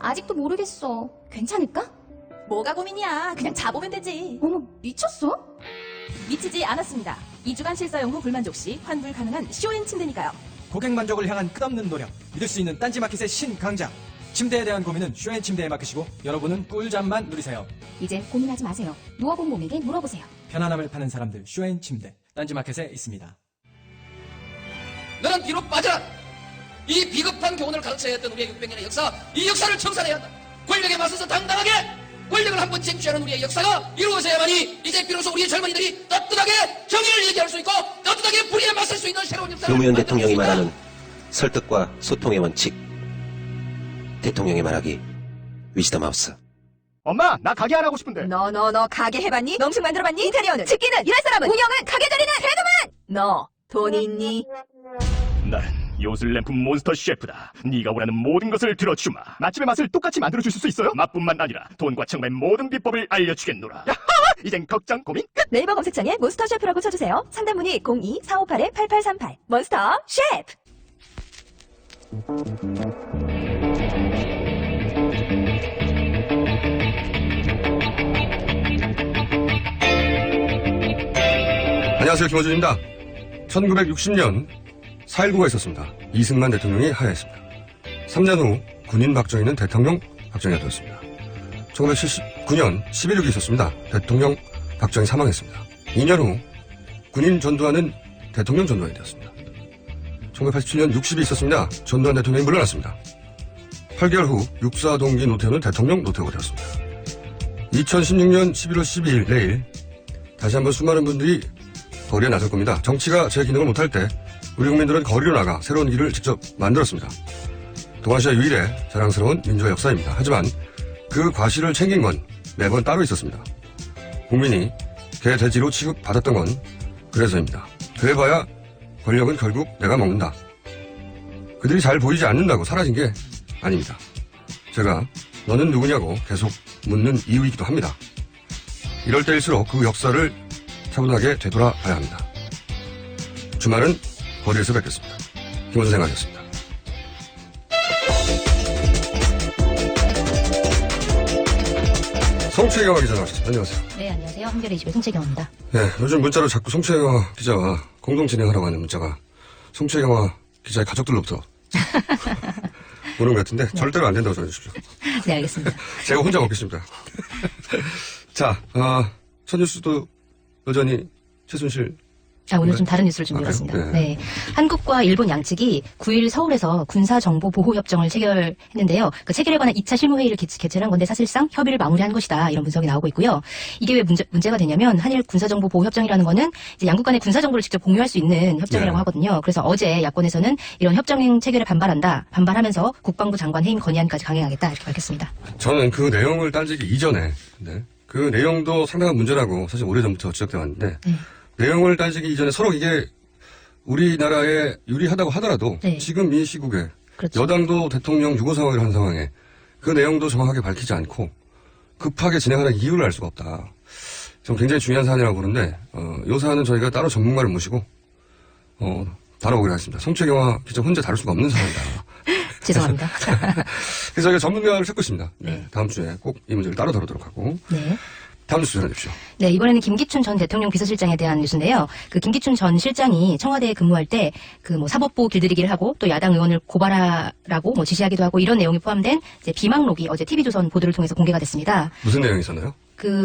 아직도 모르겠어. 괜찮을까? 뭐가 고민이야. 그냥 자보면 되지. 어머, 미쳤어? 미치지 않았습니다. 2주간 실사용 후 불만족 시 환불 가능한 쇼앤 침대니까요. 고객 만족을 향한 끝없는 노력, 믿을 수 있는 딴지마켓의 신강자. 침대에 대한 고민은 쇼앤침대에 맡기시고 여러분은 꿀잠만 누리세요. 이제 고민하지 마세요. 누워본 몸에게 물어보세요. 편안함을 파는 사람들 쇼앤침대, 딴지마켓에 있습니다. 너는 뒤로 빠져라. 이 비겁한 교훈을 가르쳐야 했던 우리의 600년의 역사, 이 역사를 청산해야 한다. 권력에 맞서서 당당하게 권력을 한번 쟁취하는 우리의 역사가 이루어져야만이 이제 비로소 우리의 젊은이들이 떳떳하게 정의를 얘기할 수 있고 떳떳하게 불의에 맞설 수 있는 새로운 역사를 노무현 대통령이 만들 수 있다. 말하는 설득과 소통의 원칙. 대통령이 말하기 위즈덤 하우스. 엄마, 나 가게 안 하고 싶은데. 너 가게 해봤니? 농식 만들어봤니? 인테리어는? 집기는? 일할 사람은? 운영은? 가게 자리는? 그래도만! 너 돈이 있니? 난 요술램프 몬스터 셰프다. 네가 원하는 모든 것을 들어주마. 맛집의 맛을 똑같이 만들어줄 수 있어요? 맛뿐만 아니라 돈과 청매의 모든 비법을 알려주겠노라. 야하! 이젠 걱정 고민 끝! 네이버 검색창에 몬스터 셰프라고 쳐주세요. 상담문의 02-458-8838 몬스터 셰프! 안녕하세요, 김어준입니다. 1960년 4.19가 있었습니다. 이승만 대통령이 하야했습니다. 3년 후 군인 박정희는 대통령 박정희가 되었습니다. 1979년 11.6이 있었습니다. 대통령 박정희 사망했습니다. 2년 후 군인 전두환은 대통령 전두환이 되었습니다. 1987년 60이 있었습니다. 전두환 대통령이 물러났습니다. 8개월 후 육사 동기 노태우는 대통령 노태우가 되었습니다. 2016년 11월 12일 내일 다시 한번 수많은 분들이 거리에 나설 겁니다. 정치가 제 기능을 못할 때 우리 국민들은 거리로 나가 새로운 길을 직접 만들었습니다. 동아시아 유일의 자랑스러운 민주화 역사입니다. 하지만 그 과실을 챙긴 건 매번 따로 있었습니다. 국민이 개 돼지로 취급받았던 건 그래서입니다. 그래봐야 권력은 결국 내가 먹는다. 그들이 잘 보이지 않는다고 사라진 게 아닙니다. 제가 너는 누구냐고 계속 묻는 이유이기도 합니다. 이럴 때일수록 그 역사를 차분하게 되돌아봐야 합니다. 주말은 거리에서 뵙겠습니다. 김원준 생각이었습니다. 송채경화 기자 나오셨습니다. 안녕하세요. 네, 안녕하세요. 한겨레21 송채경화입니다. 네, 요즘 문자로 자꾸 송채경화 기자와 공동 진행하라고 하는 문자가 송채경화 기자의 가족들로부터 오는 것 같은데 절대로 안 된다고 전해주십시오. 네, 알겠습니다. 제가 혼자 먹겠습니다. 자, 첫 뉴스도 여전히 최순실. 오늘 네. 좀 다른 뉴스를 준비해봤습니다. 그래요? 네. 한국과 일본 양측이 9일 서울에서 군사정보보호협정을 체결했는데요. 그 체결에 관한 2차 실무회의를 개최를 한 건데 사실상 협의를 마무리한 것이다. 이런 분석이 나오고 있고요. 이게 왜 문제가 되냐면 한일 군사정보보호협정이라는 거는 이제 양국 간의 군사정보를 직접 공유할 수 있는 협정이라고 네. 하거든요. 그래서 어제 야권에서는 이런 협정 체결에 반발하면서 국방부 장관 해임 건의안까지 강행하겠다. 이렇게 밝혔습니다. 저는 그 내용을 따지기 이전에, 네, 그 내용도 상당한 문제라고 사실 오래전부터 지적돼 왔는데, 내용을 따지기 이전에 서로 이게 우리나라에 유리하다고 하더라도 네. 지금 이 시국에 그렇죠. 여당도 대통령 유고 상황을 한 상황에 그 내용도 정확하게 밝히지 않고 급하게 진행하는 이유를 알 수가 없다. 좀 굉장히 중요한 사안이라고 보는데 이 사안은 저희가 따로 전문가를 모시고 다뤄보기로 하겠습니다. 송채경화 기자 혼자 다룰 수가 없는 사안이다. 죄송합니다. 그래서 저희가 전문가를 찾고 있습니다. 네, 다음 주에 꼭 이 문제를 따로 다루도록 하고. 네. 다음 뉴스 전해주십시오. 네, 이번에는 김기춘 전 대통령 비서실장에 대한 뉴스인데요. 그 김기춘 전 실장이 청와대에 근무할 때 그 사법부 길들이기를 하고 또 야당 의원을 고발하라고 지시하기도 하고 이런 내용이 포함된 이제 비망록이 어제 TV조선 보도를 통해서 공개가 됐습니다. 무슨 내용이 있었나요?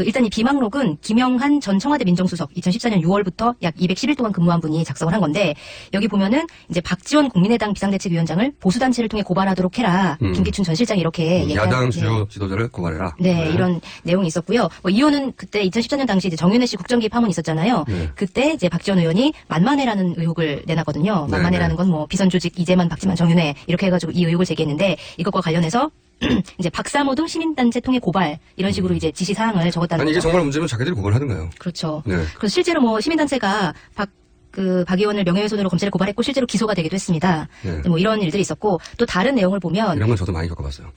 일단 이 비망록은 김영한 전 청와대 민정수석 2014년 6월부터 약 210일 동안 근무한 분이 작성을 한 건데 여기 보면은 이제 박지원 국민의당 비상대책위원장을 보수단체를 통해 고발하도록 해라. 김기춘 전 실장이 이렇게 야당 네. 주요 지도자를 고발해라. 네, 이런 내용이 있었고요. 이유는 그때 2014년 당시 이제 정윤회 씨 국정기획 파문이 있었잖아요. 네. 그때 이제 박지원 의원이 만만해라는 의혹을 내놨거든요. 네, 만만해라는 건 비선 조직 이재만, 박지만, 정윤회 이렇게 해가지고 이 의혹을 제기했는데 이것과 관련해서 이제 박사모 등 시민단체 통해 고발 이런 식으로 이제 지시 사항을 적었다는 아니 거죠. 이게 정말 문제면 자기들이 고발하든가요. 그렇죠. 네. 그래서 실제로 시민단체가 박 의원을 명예훼손으로 검찰에 고발했고 실제로 기소가 되기도 했습니다. 네. 이런 일들이 있었고 또 다른 내용을 보면 이런 건 저도 많이 겪어봤어요.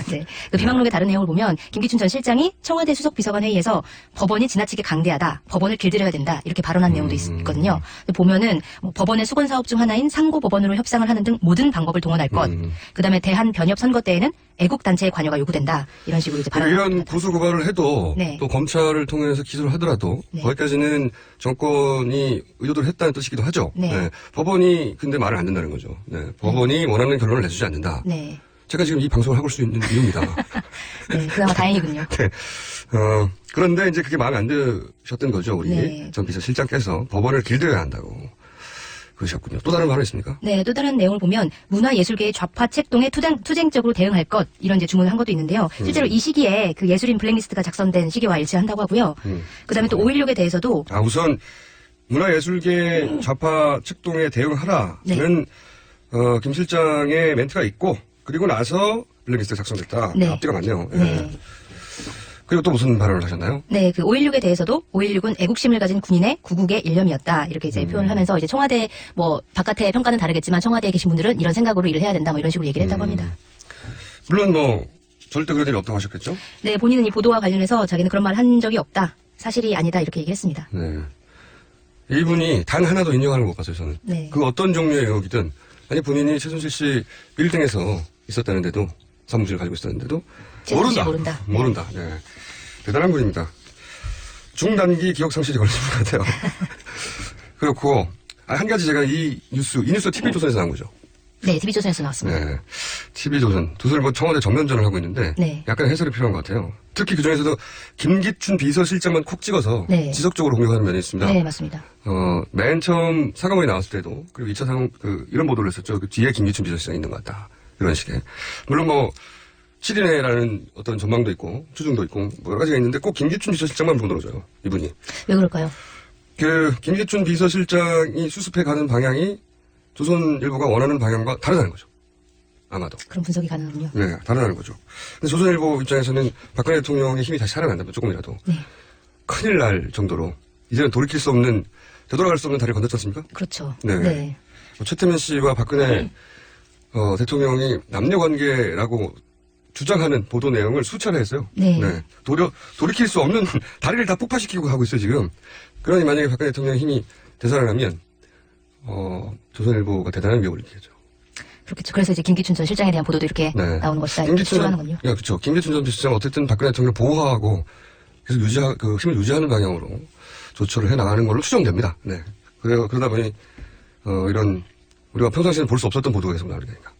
네. 그 비망록의 다른 내용을 보면 김기춘 전 실장이 청와대 수석비서관 회의에서 법원이 지나치게 강대하다, 법원을 길들여야 된다 이렇게 발언한 내용도 있거든요. 보면은 법원의 수건 사업 중 하나인 상고 법원으로 협상을 하는 등 모든 방법을 동원할 것. 그다음에 대한 변협 선거 때에는 애국단체의 관여가 요구된다. 이런 식으로 이제 발언을 이런 합니다. 고소 고발을 해도 네. 또 검찰을 통해서 기소를 하더라도 네. 거기까지는 정권이 의도를 했다는 뜻이기도 하죠. 네. 법원이 근데 말을 안 듣는다는 거죠. 네. 법원이 원하는 결론을 내주지 않는다. 네. 제가 지금 이 방송을 하고 올 수 있는 이유입니다. 네. 그나마 다행이군요. 네. 그런데 이제 그게 마음에 안 드셨던 거죠. 우리 네. 전 비서실장께서 법원을 길들여야 한다고 그러셨군요. 또 다른 발언 있습니까? 네, 또 다른 내용을 보면 문화예술계의 좌파 책동에 투쟁적으로 대응할 것 이런 이제 주문을 한 것도 있는데요. 실제로 이 시기에 그 예술인 블랙리스트가 작성된 시기와 일치한다고 하고요. 그다음에 또 5.16에 대해서도 우선 문화예술계 좌파 책동에 대응하라는 네. 김 실장의 멘트가 있고 그리고 나서 블랙리스트가 작성됐다. 네. 앞뒤가 맞네요. 예. 네. 그리고 또 무슨 발언을 하셨나요? 네, 그 5.16에 대해서도 5.16은 애국심을 가진 군인의 구국의 일념이었다. 이렇게 이제 표현을 하면서 이제 청와대 뭐 바깥의 평가는 다르겠지만 청와대에 계신 분들은 이런 생각으로 일을 해야 된다. 뭐 이런 식으로 얘기를 했다고 합니다. 물론 뭐 절대 그럴 일이 없다고 하셨겠죠? 네, 본인은 이 보도와 관련해서 자기는 그런 말 한 적이 없다. 사실이 아니다. 이렇게 얘기했습니다. 네. 이분이 단 하나도 인정하는 것 같아요, 저는. 네. 그 어떤 종류의 의혹이든 아니 본인이 최순실 씨 빌딩에서 있었다는데도 사무실을 가지고 있었는데도 최순실 씨 모른다. 모른다. 네. 대단한 분입니다. 중단기 기억 상실이 걸린 것 같아요. 그렇고 한 가지 제가 이 뉴스 TV조선에서 나온 거죠. 네, TV조선에서 나왔습니다. 네. TV조선. 두들뭐 청와대 전면전을 하고 있는데 네. 약간 해설이 필요한 것 같아요. 특히 그중에서도 김기춘 비서실장만 콕 찍어서 네. 지속적으로 공격하는 면이 있습니다. 네, 맞습니다. 맨 처음 상황이 나왔을 때도 그리고 2차 상황 이런 보도를 했었죠. 그 뒤에 김기춘 비서실장이 있는 것 같다. 이런 식의. 물론 뭐 7인회라는 어떤 전망도 있고 추정도 있고 뭐 여러 가지가 있는데 꼭 김기춘 비서실장만 물고 늘어져요. 이분이. 왜 그럴까요? 그 김기춘 비서실장이 수습해 가는 방향이 조선일보가 원하는 방향과 다르다는 거죠. 아마도. 그런 분석이 가능하군요. 네, 다르다는 거죠. 근데 조선일보 입장에서는 박근혜 대통령의 힘이 다시 살아난다면 조금이라도 네. 큰일 날 정도로 이제는 돌이킬 수 없는 되돌아갈 수 없는 다리를 건넜지 않습니까? 그렇죠. 네. 네. 최태민 씨와 박근혜 대통령이 남녀관계라고 주장하는 보도 내용을 수차례 했어요. 네. 돌이킬 수 없는 다리를 다 폭파시키고 가고 있어요, 지금. 그러니 만약에 박근혜 대통령의 힘이 되살아나면, 조선일보가 대단한 위협을 느끼겠죠. 그렇겠죠. 그래서 이제 김기춘 전 실장에 대한 보도도 이렇게 네. 나오는 것이다. 이렇게 추정하는군요. 그렇죠. 김기춘 전 비서장 어쨌든 박근혜 대통령을 보호하고 계속 힘을 유지하는 방향으로 조처를 해 나가는 걸로 추정됩니다. 네. 그러다 보니, 이런, 우리가 평상시에는 볼 수 없었던 보도가 계속 나오게 되니까.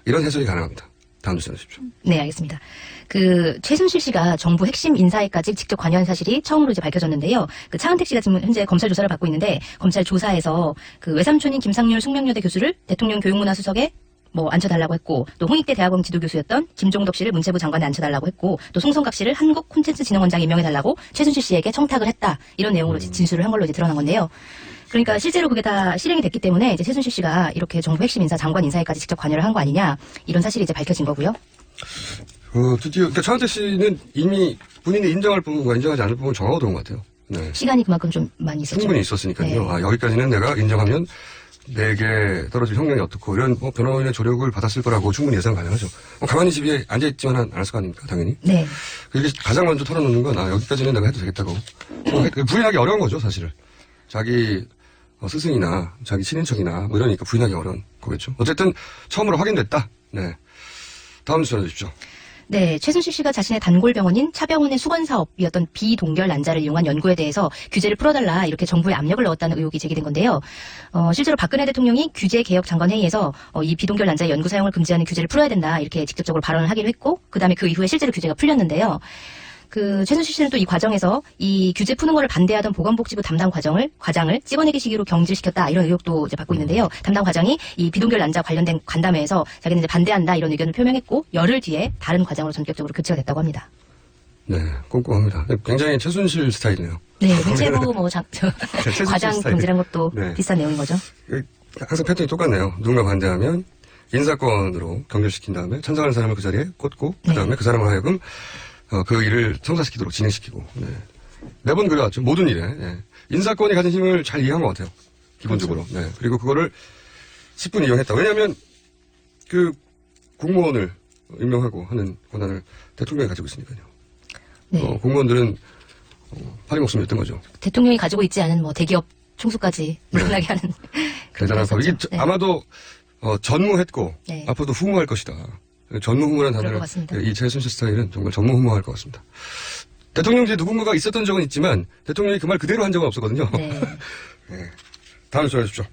이런 해석이 가능합니다. 다음 뉴스 주십시오. 네, 알겠습니다. 그 최순실 씨가 정부 핵심 인사에까지 직접 관여한 사실이 처음으로 이제 밝혀졌는데요. 그 차은택 씨가 지금 현재 검찰 조사를 받고 있는데 검찰 조사에서 그 외삼촌인 김상률 숙명여대 교수를 대통령 교육문화수석에 뭐 앉혀달라고 했고 또 홍익대 대학원 지도교수였던 김종덕 씨를 문체부 장관에 앉혀달라고 했고 또 송성각 씨를 한국콘텐츠진흥원장에 임명해달라고 최순실 씨에게 청탁을 했다. 이런 내용으로 진술을 한 걸로 이제 드러난 건데요. 그러니까 실제로 그게 다 실행이 됐기 때문에 이제 최순실 씨가 이렇게 정부 핵심 인사 장관 인사에까지 직접 관여를 한 거 아니냐 이런 사실이 이제 밝혀진 거고요. 드디어 그러니까 차은택 씨는 이미 본인이 인정할 부분과 인정하지 않을 부분을 정하고 들어온 것 같아요. 네. 시간이 그만큼 좀 많이 있었죠. 충분히 있었으니까요. 네. 여기까지는 내가 인정하면 내게 떨어질 형량이 어떻고 이런 변호인의 조력을 받았을 거라고 충분히 예상 가능하죠. 가만히 집에 앉아있지만 않았을 거 아닙니까, 당연히. 네. 이게 가장 먼저 털어놓는 건 여기까지는 내가 해도 되겠다고. 부인하기 어려운 거죠, 사실을. 자기 스승이나 자기 친인척이나 뭐 이러니까 부인하기 어려운 거겠죠. 어쨌든 처음으로 확인됐다. 네. 다음 뉴스 전해주십시오. 네, 최순실 씨가 자신의 단골병원인 차병원의 수건사업이었던 비동결 난자를 이용한 연구에 대해서 규제를 풀어달라 이렇게 정부에 압력을 넣었다는 의혹이 제기된 건데요. 실제로 박근혜 대통령이 규제개혁 장관회의에서 이 비동결 난자의 연구 사용을 금지하는 규제를 풀어야 된다 이렇게 직접적으로 발언을 하기로 했고 그다음에 그 이후에 실제로 규제가 풀렸는데요. 그 최순실 씨는 또 이 과정에서 이 규제 푸는 거를 반대하던 보건복지부 담당 과장을 찍어내기 시기로 경질시켰다 이런 의혹도 이제 받고 있는데요. 담당 과장이 이 비동결 난자 관련된 간담회에서 자기는 이제 반대한다 이런 의견을 표명했고 열흘 뒤에 다른 과장으로 전격적으로 교체가 됐다고 합니다. 네, 꼼꼼합니다. 굉장히 최순실 스타일이네요. 네, 문체부 최순실 과장 스타일. 경질한 것도 네. 비슷한 내용인 거죠. 항상 패턴이 똑같네요. 누군가 반대하면 인사권으로 경질시킨 다음에 찬성하는 사람을 그 자리에 꽂고 그 다음에 그 사람을 하여금 그 일을 성사시키도록 진행시키고. 네. 매번 그래왔죠. 모든 일에. 네. 인사권이 가진 힘을 잘 이해한 것 같아요. 기본적으로. 그렇죠. 네. 그리고 그거를 10분 이용했다. 왜냐하면 그 공무원을 임명하고 하는 권한을 대통령이 가지고 있으니까요. 네. 공무원들은 파리 목숨이었던 거죠. 대통령이 가지고 있지 않은 뭐 대기업 총수까지 물러나게 하는 그런 대단한 게 거. 이게 있었죠. 네. 아마도 전무했고 네. 앞으로도 후무할 것이다. 전무후무라는 그럴 단어를 것 같습니다. 이 최순실 스타일은 정말 전무후무할 것 같습니다. 대통령제 누군가가 있었던 적은 있지만 대통령이 그 말 그대로 한 적은 없었거든요. 네. 다음 소개해 주십시오.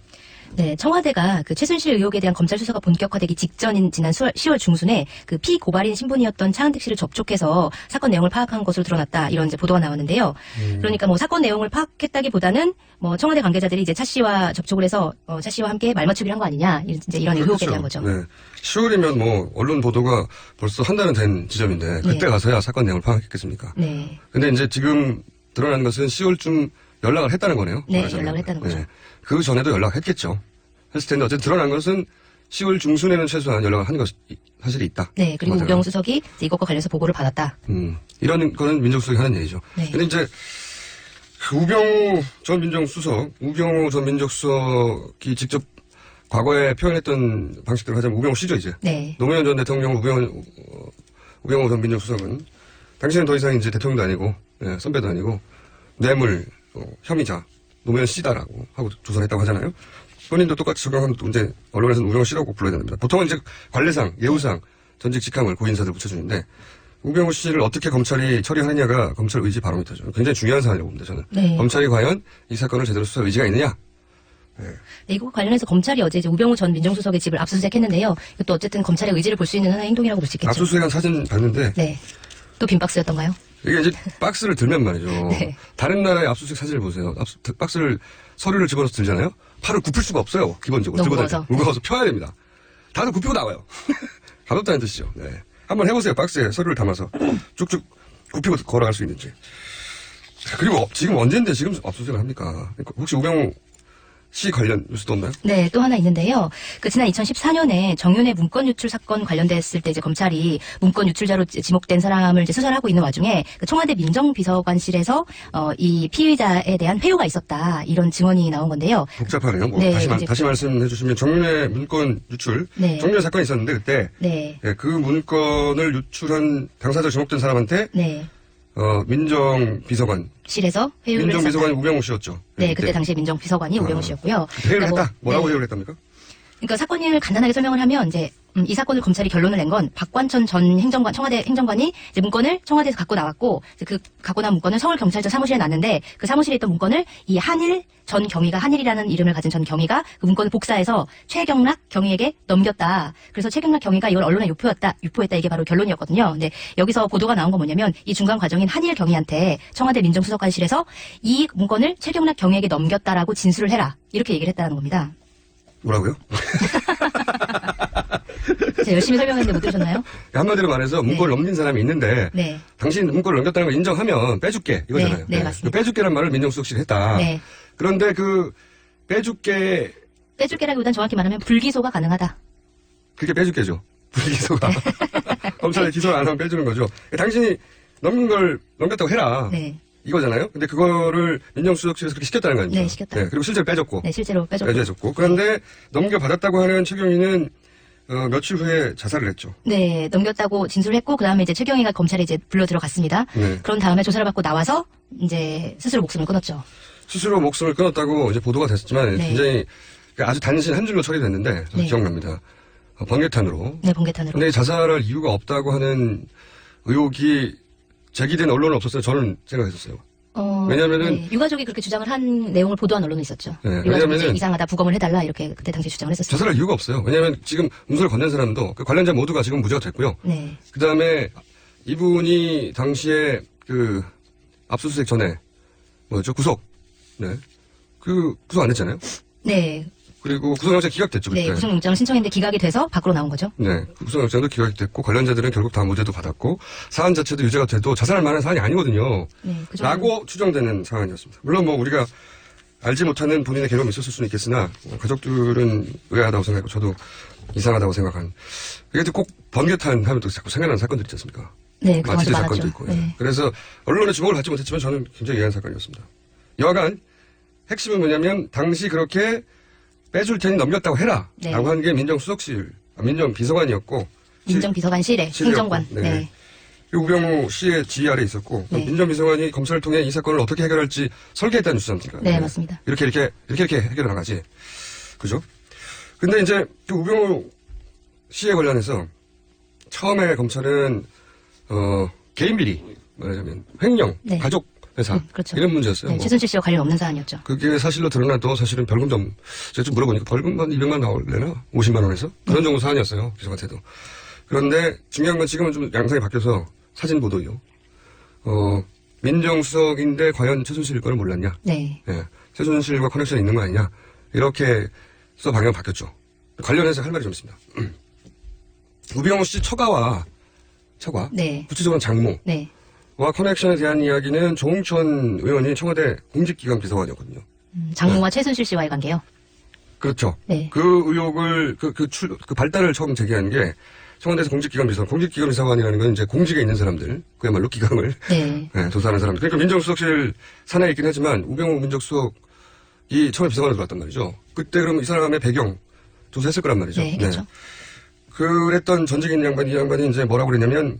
네, 청와대가 그 최순실 의혹에 대한 검찰 수사가 본격화되기 직전인 지난 10월 중순에 그 피고발인 신분이었던 차은택 씨를 접촉해서 사건 내용을 파악한 것으로 드러났다. 이런 이제 보도가 나오는데요. 그러니까 뭐 사건 내용을 파악했다기보다는 뭐 청와대 관계자들이 이제 차 씨와 접촉을 해서 차 씨와 함께 말맞추기를 한 거 아니냐. 이제 이런 의혹에 대한 거죠. 네. 10월이면 뭐 언론 보도가 벌써 한 달은 된 지점인데 그때 네. 가서야 사건 내용을 파악했겠습니까? 네. 근데 이제 지금 드러난 것은 10월쯤 연락을 했다는 거네요. 네, 말하자면. 연락을 했다는 거죠. 그 전에도 연락했겠죠. 했을 텐데 어쨌든 드러난 것은 10월 중순에는 최소한 연락을 한 것이 사실이 있다. 네, 그리고 맞아요. 우병우 수석이 이제 이것과 관련해서 보고를 받았다. 이런 거는 민정수석이 하는 얘기죠. 네. 근데 이제 그 우병우 전 민정수석이 직접 과거에 표현했던 방식대로 하자면 우병우 씨죠, 이제. 네. 노무현 전 대통령 우병우 전 민정수석은 당신은 더 이상 이제 대통령도 아니고, 선배도 아니고, 뇌물, 혐의자, 노무현 씨다라고 하고 조선했다고 하잖아요. 본인도 똑같이 적용하면 또 이제 언론에서는 우병우 씨라고 꼭 불러야 됩니다. 보통은 이제 관례상, 예우상, 전직 직함을 고인사들 붙여주는데, 우병우 씨를 어떻게 검찰이 처리하느냐가 검찰 의지 바로미터죠. 굉장히 중요한 사안이라고 봅니다, 저는. 네. 검찰이 과연 이 사건을 제대로 수사할 의지가 있느냐? 네, 이거 관련해서 검찰이 어제 이제 우병우 전 민정수석의 집을 압수수색했는데요. 이것도 어쨌든 검찰의 의지를 볼 수 있는 하나의 행동이라고 볼 수 있겠죠. 압수수색한 사진 봤는데, 네. 또 빈 박스였던가요? 이게 이제 박스를 들면 말이죠. 네. 다른 나라의 압수수색 사진을 보세요. 박스를 서류를 집어넣어서 들잖아요. 팔을 굽힐 수가 없어요. 기본적으로. 너무 들고 다닐 때. 무거워서. 무거워서 펴야 됩니다. 다들 굽히고 나와요. 가볍다는 뜻이죠. 네. 한번 해보세요. 박스에 서류를 담아서 쭉쭉 굽히고 걸어갈 수 있는지. 그리고 지금 언제인데 지금 압수수색을 합니까? 혹시 우병우 씨 관련 뉴스도 없나요? 네, 또 하나 있는데요. 그 지난 2014년에 정윤회 문건 유출 사건 관련됐을 때 이제 검찰이 문건 유출자로 지목된 사람을 이제 수사를 하고 있는 와중에 그 청와대 민정비서관실에서 이 피의자에 대한 회유가 있었다. 이런 증언이 나온 건데요. 복잡하네요. 뭐 네, 다시 이제 말씀해 주시면 정윤회 문건 유출. 네. 정윤회 사건이 있었는데 그때 네. 그 문건을 유출한 당사자 지목된 사람한테 네. 민정비서관. 실에서 회유를 민정비서관이 했었다. 우병우 씨였죠. 네, 그때 당시에 민정비서관이 우병우 씨였고요. 회유를 그러니까 뭐, 했다? 뭐라고 네. 회유를 했답니까? 그러니까 사건을 간단하게 설명을 하면 이제 이 사건을 검찰이 결론을 낸 건 박관천 전 행정관, 청와대 행정관이 이제 문건을 청와대에서 갖고 나왔고 이제 그 갖고 나온 문건을 서울경찰서 사무실에 놨는데 그 사무실에 있던 문건을 이 전 경위가 한일이라는 이름을 가진 전 경위가 그 문건을 복사해서 최경락 경위에게 넘겼다. 그래서 최경락 경위가 이걸 언론에 유포했다. 이게 바로 결론이었거든요. 근데 여기서 보도가 나온 건 뭐냐면 이 중간 과정인 한일 경위한테 청와대 민정수석관실에서 이 문건을 최경락 경위에게 넘겼다라고 진술을 해라. 이렇게 얘기를 했다는 겁니다. 뭐라고요? 제가 열심히 설명했는데 못 들으셨나요? 한마디로 말해서 문건을 넘긴 사람이 있는데 네. 당신 문건을 넘겼다는 걸 인정하면 빼줄게 이거잖아요. 네, 맞습니다. 그 빼줄게란 말을 민정수석실이 했다. 네. 그런데 그 빼줄게라기보단 정확히 말하면 불기소가 가능하다. 그게 빼줄게죠. 불기소가. 검찰에 기소를 안 하면 빼주는 거죠. 당신이 넘긴 걸 넘겼다고 해라. 네. 이거잖아요. 근데 그거를 민정수석실에서 그렇게 시켰다는 거 아닙니까? 네, 시켰다. 그리고 실제로 빼줬고. 네, 실제로 빼줬고. 빼줬고. 그런데 넘겨받았다고 하는 최경희는 며칠 후에 자살을 했죠. 네, 넘겼다고 진술을 했고, 그 다음에 이제 최경희가 검찰에 이제 불러 들어갔습니다. 네. 그런 다음에 조사를 받고 나와서 이제 스스로 목숨을 끊었죠. 스스로 목숨을 끊었다고 이제 보도가 됐지만 네. 굉장히 아주 단신 한 줄로 처리됐는데 저도 네. 기억납니다. 번개탄으로. 네, 번개탄으로. 근데 자살할 이유가 없다고 하는 의혹이 제기된 언론은 없었어요. 저는 생각했었어요. 왜냐면은 네, 유가족이 그렇게 주장을 한 내용을 보도한 언론은 있었죠. 네, 유가족이 왜냐면은 이제 이상하다, 부검을 해달라 이렇게 그때 당시 주장을 했었어요. 자살할 이유가 없어요. 왜냐하면 지금 문서를 건넨 사람도 그 관련자 모두가 지금 무죄가 됐고요. 네, 그 다음에 이분이 당시에 그 압수수색 전에 구속. 네. 구속 안 했잖아요. 네, 그리고 구속영장 기각됐죠. 네, 그때. 구속영장을 신청했는데 기각이 돼서 밖으로 나온 거죠. 네. 구속영장도 기각이 됐고 관련자들은 결국 다 무죄도 받았고 사안 자체도 유죄가 돼도 자살할 만한 사안이 아니거든요. 네, 그 정도. 라고 추정되는 상황이었습니다. 물론 뭐 우리가 알지 못하는 본인의 괴로움이 있었을 수는 있겠으나 가족들은 의아하다고 생각하고 저도 이상하다고 생각한. 이게 꼭 번개탄 하면 또 자꾸 생각나는 사건들 있지 않습니까? 네, 그동안 마취제 많았죠. 사건도 있고. 네. 그래서 언론의 주목을 받지 못했지만 저는 굉장히 예한 사건이었습니다. 여하간 핵심은 뭐냐면 당시 그렇게 빼줄 테니 넘겼다고 해라 네. 라고 한 게 민정비서관이었고 민정비서관실의 행정관. 네. 네. 우병우 씨의 지휘 아래 있었고 네. 민정비서관이 검찰을 통해 이 사건을 어떻게 해결할지 설계했다는 뉴스 아닙니까? 네, 맞습니다. 이렇게 해결을 나가지. 그죠? 근데 이제 그 우병우 씨에 관련해서 처음에 검찰은 개인 비리 말하자면 횡령, 네. 가족 회사 그렇죠. 이런 문제였어요. 네, 뭐. 최순실 씨와 관련 없는 사안이었죠. 그게 사실로 드러나도 사실은 벌금 제가 좀 물어보니까 벌금만 200만 나올래나? 50만 원에서? 그런 정도 사안이었어요. 기소한테도. 그런데 중요한 건 지금은 좀 양상이 바뀌어서 사진 보도요. 민정수석인데 과연 최순실일 거를 몰랐냐? 네. 예. 최순실과 커넥션이 있는 거 아니냐? 이렇게 해서 방향이 바뀌었죠. 관련해서 할 말이 좀 있습니다. 우병우 씨 처가, 네. 구체적으로는 장모. 네. 와 커넥션에 대한 이야기는 조홍천 의원이 청와대 공직기강 비서관이었거든요. 장모와 최순실 씨와의 관계요. 그렇죠. 네. 그 의혹을, 그 발단을 처음 제기한 게 청와대에서 공직기강 비서관이라는 건 이제 공직에 있는 사람들, 그야말로 기강을 네. 네, 조사하는 사람들. 그러니까 민정수석실 산하에 있긴 하지만 우병우 민정수석이 처음에 비서관으로 들어왔단 말이죠. 그때 그러면 이 사람의 배경 조사했을 거란 말이죠. 네, 그렇죠. 그랬던 전직인 이 양반이 이제 뭐라고 그랬냐면,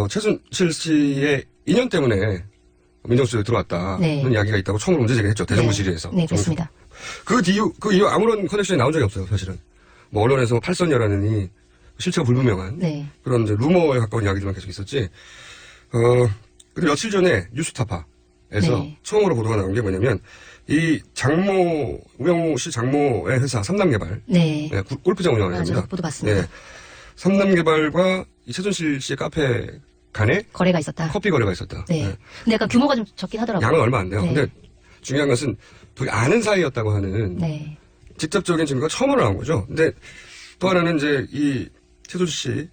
최순실 씨의 인연 때문에 민정수석에 들어왔다는 네. 이야기가 있다고 처음으로 문제 제기했죠. 대정부 질의에서. 네, 그렇습니다. 그 이후 아무런 커넥션이 나온 적이 없어요, 사실은. 뭐, 언론에서 팔선녀라느니, 실체가 불분명한. 네. 그런 이제 루머에 가까운 이야기들만 계속 있었지. 근데 며칠 전에 뉴스타파에서 네. 처음으로 보도가 나온 게 뭐냐면, 이 우병우 씨 장모의 회사, 삼남개발. 네. 네, 골프장 운영을 맞아요. 합니다. 보도 봤습니다. 네. 삼남개발과 이 최순실 씨의 카페 간에 거래가 있었다. 커피 거래가 있었다. 네. 네. 근데 약간 규모가 좀 적긴 하더라고요. 양은 얼마 안 돼요. 네. 근데 중요한 것은 둘이 아는 사이였다고 하는 네. 직접적인 증거가 처음으로 나온 거죠. 근데 또 하나는 이제 이 최순실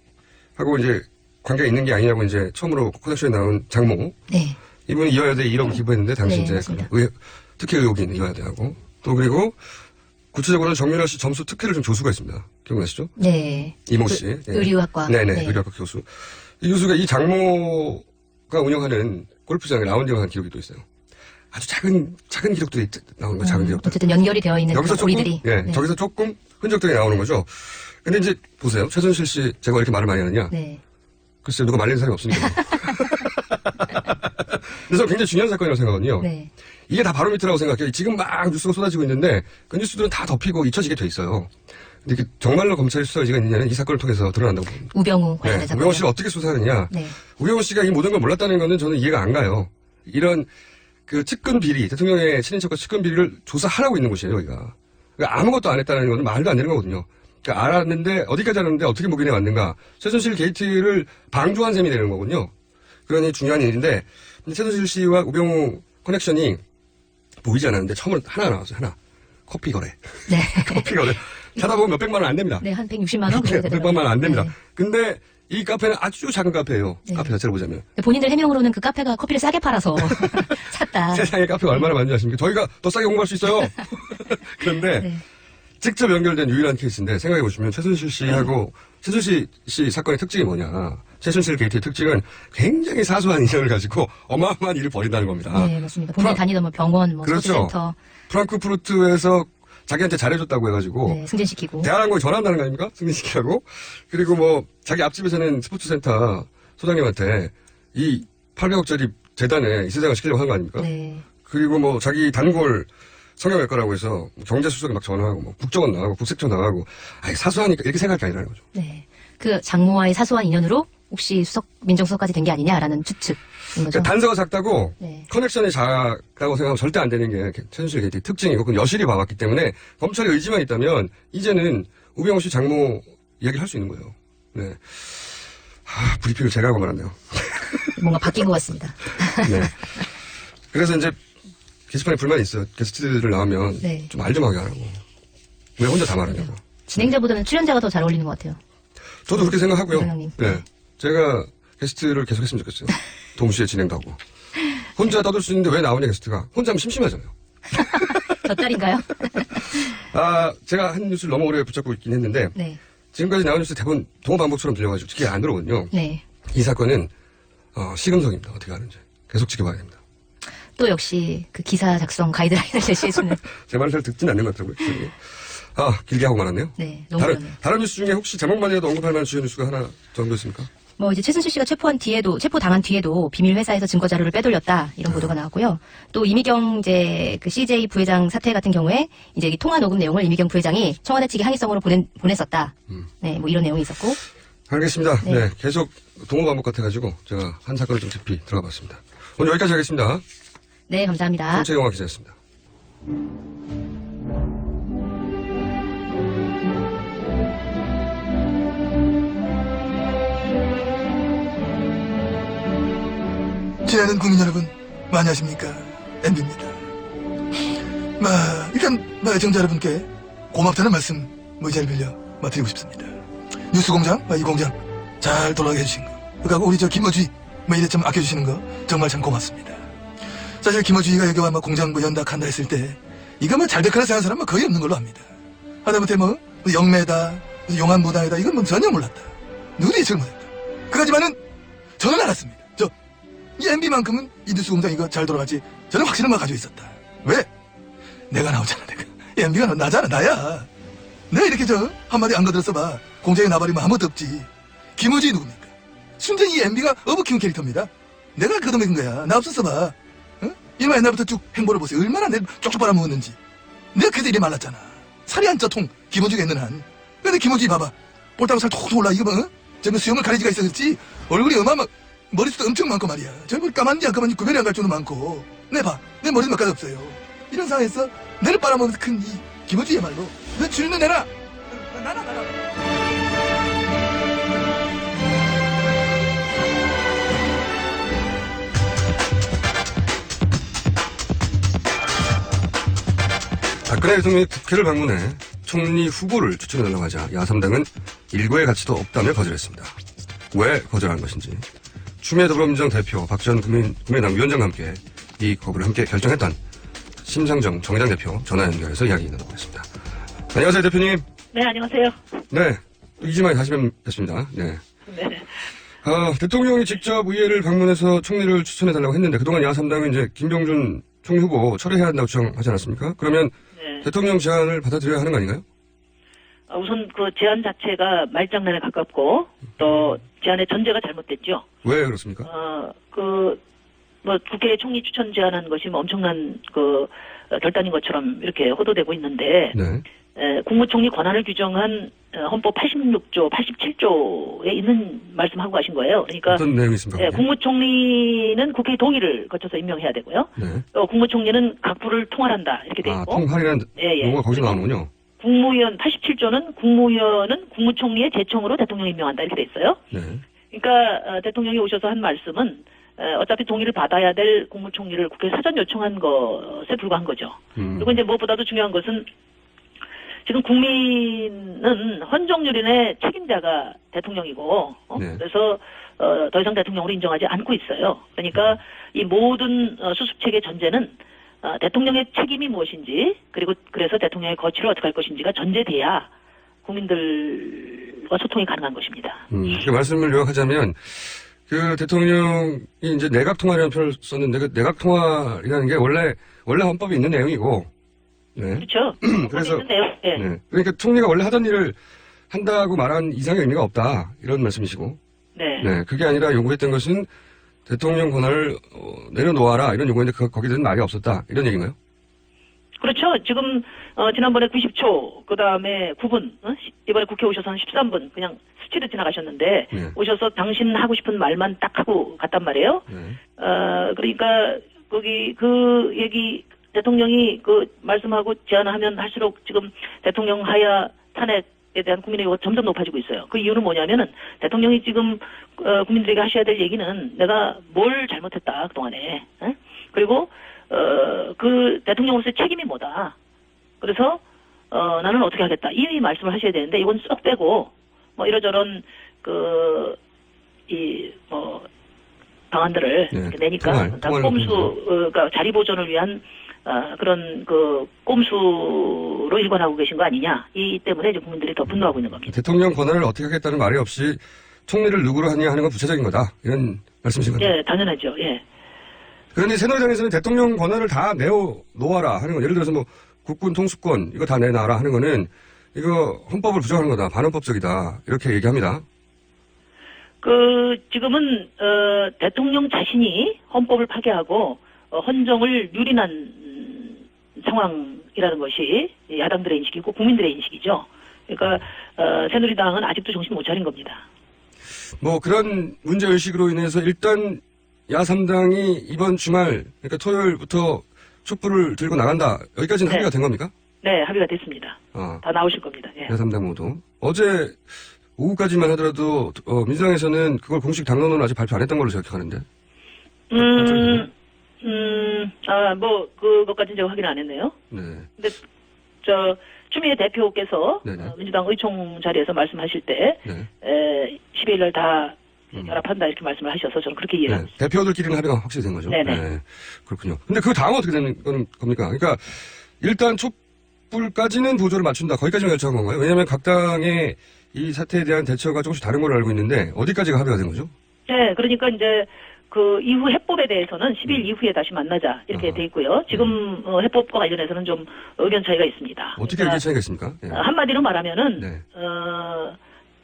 씨하고 이제 관계가 있는 게 아니냐고 이제 처음으로 커넥션에 나온 장모. 네. 이분이 이화여대 1억을 기부했는데 당시 네, 이제 맞습니다. 특혜 의혹인 이화여대하고 또 그리고 구체적으로는 정윤아 씨 점수 특혜를 준 교수가 있습니다. 기억나시죠? 네. 이모 씨. 예. 의류학과. 네네. 네. 의류학과 교수. 이 교수가 이 장모가 운영하는 골프장에 라운딩을 한 기록이 또 있어요. 아주 작은 기록들이 나오는 거예요. 작은 기록들. 어쨌든 연결이 되어 있는 여기서 조금, 고리들이. 예, 네. 저기서 조금 흔적들이 나오는 거죠. 근데 이제 보세요. 최순실 씨, 제가 왜 이렇게 말을 많이 하느냐. 네. 글쎄요, 누가 말리는 사람이 없으니까. 그래서 굉장히 중요한 사건이라고 생각하거든요. 네. 이게 다 바로미터라고 생각해요. 지금 막 뉴스가 쏟아지고 있는데 그 뉴스들은 다 덮이고 잊혀지게 돼 있어요. 근데 이게 정말로 검찰이 수사 의지가 있느냐는 이 사건을 통해서 드러난다고 봅니다. 우병우 관련된 네, 사건. 우병우 씨를 어떻게 수사하느냐. 네. 우병우 씨가 이 모든 걸 몰랐다는 거는 저는 이해가 안 가요. 이런 그 측근 비리, 대통령의 친인척과 측근 비리를 조사하라고 있는 곳이에요, 여기가. 그러니까 아무것도 안 했다는 건 말도 안 되는 거거든요. 그러니까 알았는데 어디까지 알았는데 어떻게 목인해 왔는가. 최순실 게이트를 방조한 셈이 되는 거군요. 그러니 중요한 일인데 최순실 씨와 우병우 커넥션이 보이지 않았는데 처음으로 하나 나왔어요. 하나. 커피 거래. 네. 커피 거래. 찾아보면 몇백만 원 안 됩니다. 네, 한 160만 원 그래야 되더라고요. 100만 원 안 됩니다. 네. 근데 이 카페는 아주 작은 카페예요. 네. 카페 자체를 보자면. 본인들 해명으로는 그 카페가 커피를 싸게 팔아서 샀다. 세상에 카페가 얼마나 많은지 아십니까? 저희가 더 싸게 홍보할 수 있어요. 그런데 네. 직접 연결된 유일한 케이스인데 생각해 보시면 최순실 씨하고 최순실 씨 사건의 특징이 뭐냐. 최순실 게이트의 특징은 굉장히 사소한 인연을 가지고 어마어마한 일을 벌인다는 겁니다. 네, 맞습니다. 본인이 다니던 뭐 병원, 뭐 그렇죠. 소지센터, 프랑크푸르트에서 자기한테 잘해줬다고 해가지고 네, 승진시키고. 대한항공에 전화한다는 거 아닙니까? 승진시키라고. 그리고 뭐 자기 앞집에 사는 스포츠센터 소장님한테 이 800억짜리 재단에 이사장을 시키려고 한 거 아닙니까? 네. 그리고 뭐 자기 단골 성형외과라고 해서 경제수석에 막 전화하고 뭐 국정원 나가고 국세청 나가고 아이 사소하니까 이렇게 생각할 게 아니라는 거죠. 네. 그 장모와의 사소한 인연으로 혹시 민정수석까지 된 게 아니냐라는 추측인 거죠. 그러니까 단서가 작다고 네. 커넥션이 작다고 생각하면 절대 안 되는 게 최순실 게이트의 특징이고 그건 여실히 봐왔기 때문에 검찰의 의지만 있다면 이제는 우병우 씨 장모 이야기를 할 수 있는 거예요. 네. 브리핑을 제가 하고 말았네요. 뭔가 바뀐 것 같습니다. 네. 그래서 이제 게시판에 불만이 있어요. 게스트들 나오면 네. 좀 말 좀 하게 하라고. 왜 혼자 다 말하냐고. 진행자보다는 출연자가 더 잘 어울리는 것 같아요. 저도 그렇게 생각하고요. 이사장님. 네. 제가 게스트를 계속 했으면 좋겠어요. 동시에 진행도 하고. 혼자 떠들 수 있는데 왜 나오냐 게스트가. 혼자 하면 심심하잖아요. 저 딸인가요? 제가 한 뉴스를 너무 오래 붙잡고 있긴 했는데 네. 지금까지 나온 뉴스 대부분 동호반복처럼 들려가지고 특히 안 들어오거든요. 네. 이 사건은 시금석입니다. 어떻게 하는지. 계속 지켜봐야 됩니다. 또 역시 그 기사 작성 가이드라인을 제시해주는. 제 말을 잘 듣진 않는 것 같더라고요. 길게 하고 말았네요. 네. 너무 그러네요. 다른 뉴스 중에 혹시 제목만 해도 언급할 만한 주요 뉴스가 하나 정도 있습니까? 뭐 이제 최순실 씨가 체포당한 뒤에도 비밀 회사에서 증거 자료를 빼돌렸다 이런 보도가 나왔고요. 또 이미경 이제 그 CJ 부회장 사태 같은 경우에 이제 이 통화 녹음 내용을 이미경 부회장이 청와대 측에 항의성으로 보냈었다. 네, 뭐 이런 내용이 있었고. 알겠습니다. 네. 네. 계속 동호반복 같아가지고 제가 한 사건을 좀 깊이 들어가 봤습니다. 오늘 여기까지 하겠습니다. 네, 감사합니다. 최영화 기자였습니다. 친애하는 국민 여러분, 많이 하십니까? MB입니다. 일단, 애청자 여러분께 고맙다는 말씀, 이 자리를 빌려 드리고 싶습니다. 뉴스공장, 이 공장, 잘 돌아가게 해주신 거. 그리고 우리 김어주이, 이래 좀 아껴주시는 거, 정말 참 고맙습니다. 사실 김어주이가 여기 와 공장 연락한다 했을 때, 이거 잘 될 거라 생각하는 사람은 거의 없는 걸로 압니다. 하다못해 영매다, 용안무당이다, 이건 전혀 몰랐다. 누구도 예측을 못했다. 그까지만은 저는 알았습니다. 이 MB만큼은 이 뉴스공장 이거 잘 돌아가지 저는 확신을 가지고 있었다. 왜? 내가 나오잖아. 내가 MB가 나잖아. 나야. 내가 이렇게 한마디 안 거들었어 봐. 공장에 나발이면 아무것도 없지. 김우주이 누굽니까? 순전히 이 MB가 어부키운 캐릭터입니다. 내가 걷어먹은 거야. 나 없었어 봐. 응? 이마 옛날부터 쭉 행보를 보세요. 얼마나 내 쪽쪽 빨아먹었는지. 내가 그때 이래 말랐잖아. 살이 한 쪄통 김우주가 있는 한. 근데 김우주이 봐봐. 볼따고 살 톡톡 올라. 이거 저는 수염을 가리지가 있었지. 얼굴이 머리숱도 엄청 많고 말이야. 저뭐 까만지 안 까만지 구별이 안 갈 줄도 많고. 내 머리도 몇 가지 없어요. 이런 상황에서 내를 빨아먹는 큰 이 김우주야말로 내 줄는 내라. 나라. 박근혜 대통령이 국회를 방문해 총리 후보를 추천해달라고 하자 야3당은 일고의 가치도 없다며 거절했습니다. 왜 거절한 것인지 추미애 더불어민주당 대표 박지원 국민의당 위원장과 함께 이 거부를 함께 결정했던 심상정 정의당 대표 전화 연결해서 이야기 나눠보겠습니다. 안녕하세요 대표님. 네, 안녕하세요. 네, 이지만이 다시 뵙겠습니다. 네. 네. 대통령이 직접 의회를 방문해서 총리를 추천해달라고 했는데 그동안 야3당은 이제 김병준 총리 후보 철회해야 한다고 주장하지 않았습니까? 그러면 네. 대통령 제안을 받아들여야 하는 거 아닌가요? 우선 그 제안 자체가 말장난에 가깝고 또 제안의 전제가 잘못됐죠. 왜 그렇습니까? 국회 총리 추천 제안한 것이 엄청난 결단인 것처럼 이렇게 호도되고 있는데 네. 국무총리 권한을 규정한 헌법 86조, 87조에 있는 말씀하고 가신 거예요. 그러니까 어떤 내용이 있습니까? 국무총리는 국회 동의를 거쳐서 임명해야 되고요. 네. 국무총리는 각 부를 통할한다 이렇게 돼 있고. 통할이라는 용어가 거기서 나오는군요. 국무위원 87조는 국무위원은 국무총리의 제청으로 대통령이 임명한다 이렇게 돼 있어요. 네. 그러니까 대통령이 오셔서 한 말씀은 어차피 동의를 받아야 될 국무총리를 국회에 사전 요청한 것에 불과한 거죠. 그리고 이제 무엇보다도 중요한 것은 지금 국민은 헌정유린의 책임자가 대통령이고 네. 그래서 더 이상 대통령으로 인정하지 않고 있어요. 그러니까 이 모든 수습책의 전제는 대통령의 책임이 무엇인지 그래서 대통령의 거취를 어떻게 할 것인지가 전제돼야 국민들과 소통이 가능한 것입니다. 그 말씀을 요약하자면 그 대통령이 이제 내각 통화라는 표현을 썼는데 그 내각 통화라는 게 원래 헌법에 있는 내용이고, 네. 그렇죠. 그래서 네. 네. 그러니까 총리가 원래 하던 일을 한다고 말한 이상의 의미가 없다 이런 말씀이시고, 네. 네. 그게 아니라 요구했던 것은 대통령 권한을 내려놓아라 이런 요구인데 거기에 대한 말이 없었다 이런 얘기인가요? 그렇죠. 지금 지난번에 90초 그다음에 9분 이번에 국회 오셔서는 13분 그냥 스치듯 지나가셨는데 네. 오셔서 당신 하고 싶은 말만 딱 하고 갔단 말이에요. 네. 그러니까 거기 그 얘기 대통령이 그 말씀하고 제안을 하면 할수록 지금 대통령 하야 탄핵에 대한 국민의 요구가 점점 높아지고 있어요. 그 이유는 뭐냐면은 대통령이 지금 국민들에게 하셔야 될 얘기는 내가 뭘 잘못했다 그동안에 그리고 그 대통령으로서의 책임이 뭐다. 그래서 나는 어떻게 하겠다. 이 말씀을 하셔야 되는데 이건 쏙 빼고 이러저런 방안들을 네, 내니까 꼼수가 자리 보존을 위한 그런 꼼수로 일관하고 계신 거 아니냐. 이 때문에 이제 국민들이 더 분노하고 있는 겁니다. 대통령 권한을 어떻게 하겠다는 말이 없이 총리를 누구로 하냐 하는 건 부차적인 거다 이런 말씀이신 거죠? 예, 당연하죠. 예. 그런데 새누리당에서는 대통령 권한을 다 내어놓아라 하는 건 예를 들어서 국군 통수권 이거 다 내놔라 하는 거는 이거 헌법을 부정하는 거다. 반헌법적이다. 이렇게 얘기합니다. 지금은 대통령 자신이 헌법을 파괴하고 헌정을 유린한 상황이라는 것이 야당들의 인식이고 국민들의 인식이죠. 그러니까 새누리당은 아직도 정신 못 차린 겁니다. 뭐 그런 문제의식으로 인해서 일단 야3당이 이번 주말, 그러니까 토요일부터 촛불을 들고 나간다. 여기까지는 네. 합의가 된 겁니까? 네, 합의가 됐습니다. 아, 다 나오실 겁니다. 예. 야3당 모두. 어제 오후까지만 하더라도 민주당에서는 그걸 공식 당론으로 아직 발표 안 했던 걸로 제가 기억하는데. 그것까지는 제가 확인 안 했네요. 네. 근데, 추미애 대표께서 네네. 민주당 의총 자리에서 말씀하실 때, 네. 12일 날 다 결합한다 이렇게 말씀을 하셔서 저는 그렇게 이해를 네. 하고 있습니다. 대표들끼리는 합의가 확실히 된 거죠. 네네. 네. 그렇군요. 근데 그 다음 어떻게 되는 겁니까? 그러니까 일단 촛불까지는 보조를 맞춘다. 거기까지만 결정한 건가요? 왜냐하면 각 당의 이 사태에 대한 대처가 조금씩 다른 걸로 알고 있는데 어디까지가 합의가 된 거죠? 네, 그러니까 이제 그 이후 해법에 대해서는 10일 이후에 다시 만나자 이렇게 아하. 돼 있고요. 지금 해법과 관련해서는 좀 의견 차이가 있습니다. 어떻게 그러니까 의견 차이가 있습니까? 예. 한마디로 말하면 네.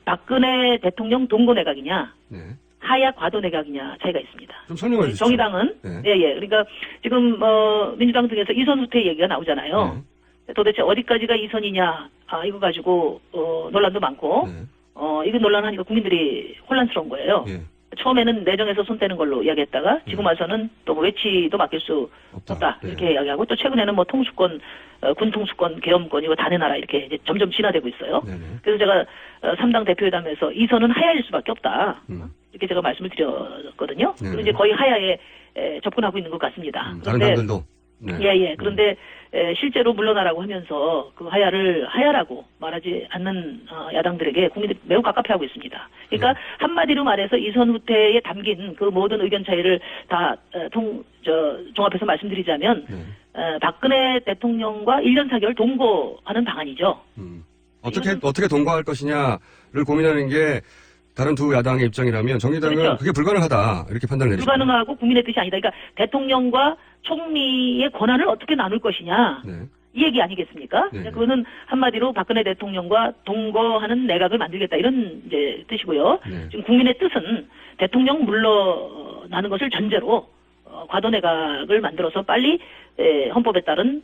박근혜 대통령 동거 내각이냐 네. 하야 과도 내각이냐 차이가 있습니다. 좀 설명해 주시죠. 정의당은 네. 예. 그러니까 지금 민주당 등에서 이선 후퇴 얘기가 나오잖아요. 도대체 어디까지가 이선이냐 이거 가지고 논란도 많고 네. 이거 논란하니까 국민들이 혼란스러운 거예요. 예. 처음에는 내정에서 손 떼는 걸로 이야기했다가 지금 와서는 또 외치도 맡길 수 없다 네. 이렇게 이야기하고 또 최근에는 뭐 통수권, 군 통수권, 계엄권 이거 다 내놔라 이렇게 이제 점점 진화되고 있어요. 네네. 그래서 제가 3당 대표회담에서 이선은 하야일 수밖에 없다 이렇게 제가 말씀을 드렸거든요. 네네. 그리고 이제 거의 하야에 접근하고 있는 것 같습니다. 다른 당들도. 네. 예. 그런데 실제로 물러나라고 하면서 그 하야라고 말하지 않는 야당들에게 국민들이 매우 갑갑해하고 있습니다. 그러니까 한마디로 말해서 이선 후퇴에 담긴 그 모든 의견 차이를 다 종합해서 말씀드리자면 박근혜 대통령과 1년 4개월 동거하는 방안이죠. 어떻게 동거할 것이냐를 고민하는 게 다른 두 야당의 입장이라면 정의당은 그렇죠. 그게 불가능하다 이렇게 판단을 내리죠. 불가능하고 국민의 뜻이 아니다. 그러니까 대통령과 총리의 권한을 어떻게 나눌 것이냐. 네. 이 얘기 아니겠습니까? 네. 그거는 한마디로 박근혜 대통령과 동거하는 내각을 만들겠다 이런 이제 뜻이고요. 네. 지금 국민의 뜻은 대통령 물러나는 것을 전제로 과도 내각을 만들어서 빨리 헌법에 따른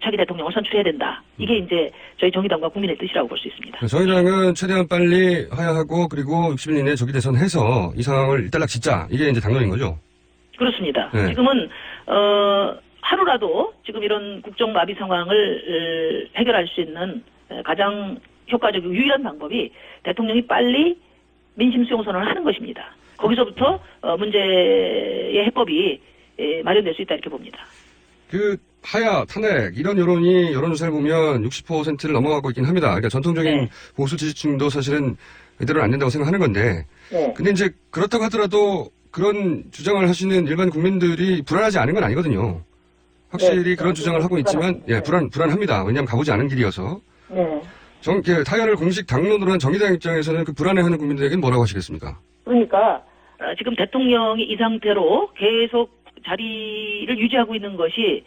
차기 대통령을 선출해야 된다. 이게 이제 저희 정의당과 국민의 뜻이라고 볼 수 있습니다. 정의당은 최대한 빨리 하야하고 그리고 60일 이내에 조기 대선해서 이 상황을 일단락 짓자. 이게 이제 당론인 거죠. 그렇습니다. 네. 지금은 하루라도 지금 이런 국정 마비 상황을 해결할 수 있는 가장 효과적이고 유일한 방법이 대통령이 빨리 민심 수용 선언을 하는 것입니다. 거기서부터 문제의 해법이 마련될 수 있다 이렇게 봅니다. 그 하야, 탄핵 이런 여론이 여론조사를 보면 60%를 넘어가고 있긴 합니다. 그러니까 전통적인 네. 보수 지지층도 사실은 이대로는 안 된다고 생각하는 건데 네. 근데 이제 그렇다고 하더라도 그런 주장을 하시는 일반 국민들이 불안하지 않은 건 아니거든요. 확실히 네. 그런 주장을 하고 있지만 예, 불안합니다. 왜냐하면 가보지 않은 길이어서. 네. 타야를 공식 당론으로 한 정의당 입장에서는 그 불안해하는 국민들에게는 뭐라고 하시겠습니까? 그러니까 지금 대통령이 이 상태로 계속 자리를 유지하고 있는 것이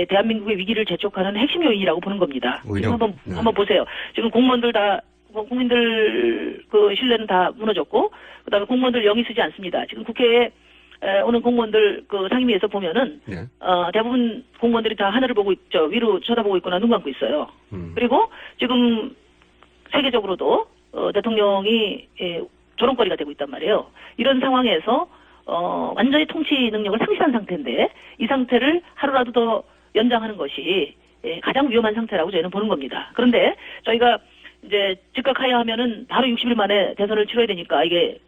대한민국의 위기를 재촉하는 핵심 요인이라고 보는 겁니다. 오히려? 지금 네. 한번 보세요. 지금 공무원들 다 국민들 그 신뢰는 다 무너졌고 그다음에 공무원들 영이 쓰지 않습니다. 지금 국회에 오는 공무원들 그 상임위에서 보면은 네. 대부분 공무원들이 다 하늘을 보고 있죠. 위로 쳐다보고 있거나 눈 감고 있어요. 그리고 지금 세계적으로도 대통령이 조롱거리가 되고 있단 말이에요. 이런 상황에서 완전히 통치 능력을 상실한 상태인데 이 상태를 하루라도 더 연장하는 것이 가장 위험한 상태라고 저희는 보는 겁니다. 그런데 저희가 이제 즉각 하야하면은 바로 60일 만에 대선을 치러야 되니까 이게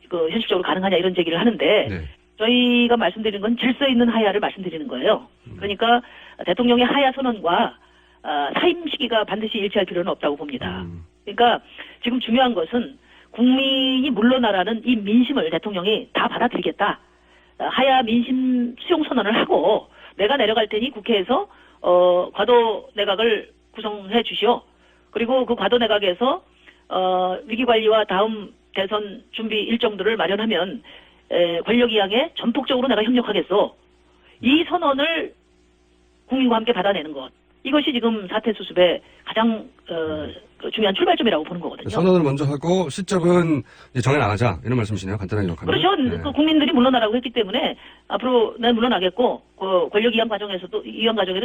그 현실적으로 가능하냐 이런 제기를 하는데 네. 저희가 말씀드리는 건 질서 있는 하야를 말씀드리는 거예요. 그러니까 대통령의 하야 선언과 사임 시기가 반드시 일치할 필요는 없다고 봅니다. 그러니까 지금 중요한 것은 국민이 물러나라는 이 민심을 대통령이 다 받아들이겠다. 하야 민심 수용 선언을 하고 내가 내려갈 테니 국회에서 과도 내각을 구성해 주시오. 그리고 그 과도 내각에서 위기관리와 다음 대선 준비 일정들을 마련하면 권력 이양에 전폭적으로 내가 협력하겠소. 이 선언을 국민과 함께 받아내는 것. 이것이 지금 사태 수습의 가장 중요한 출발점이라고 보는 거거든요. 선언을 먼저 하고 시점은 이제 정해 나가자 이런 말씀이시네요. 간단하게 기억하면. 그렇죠. 네. 그 국민들이 물러나라고 했기 때문에 앞으로 난 물러나겠고 그 권력 이양 과정에서도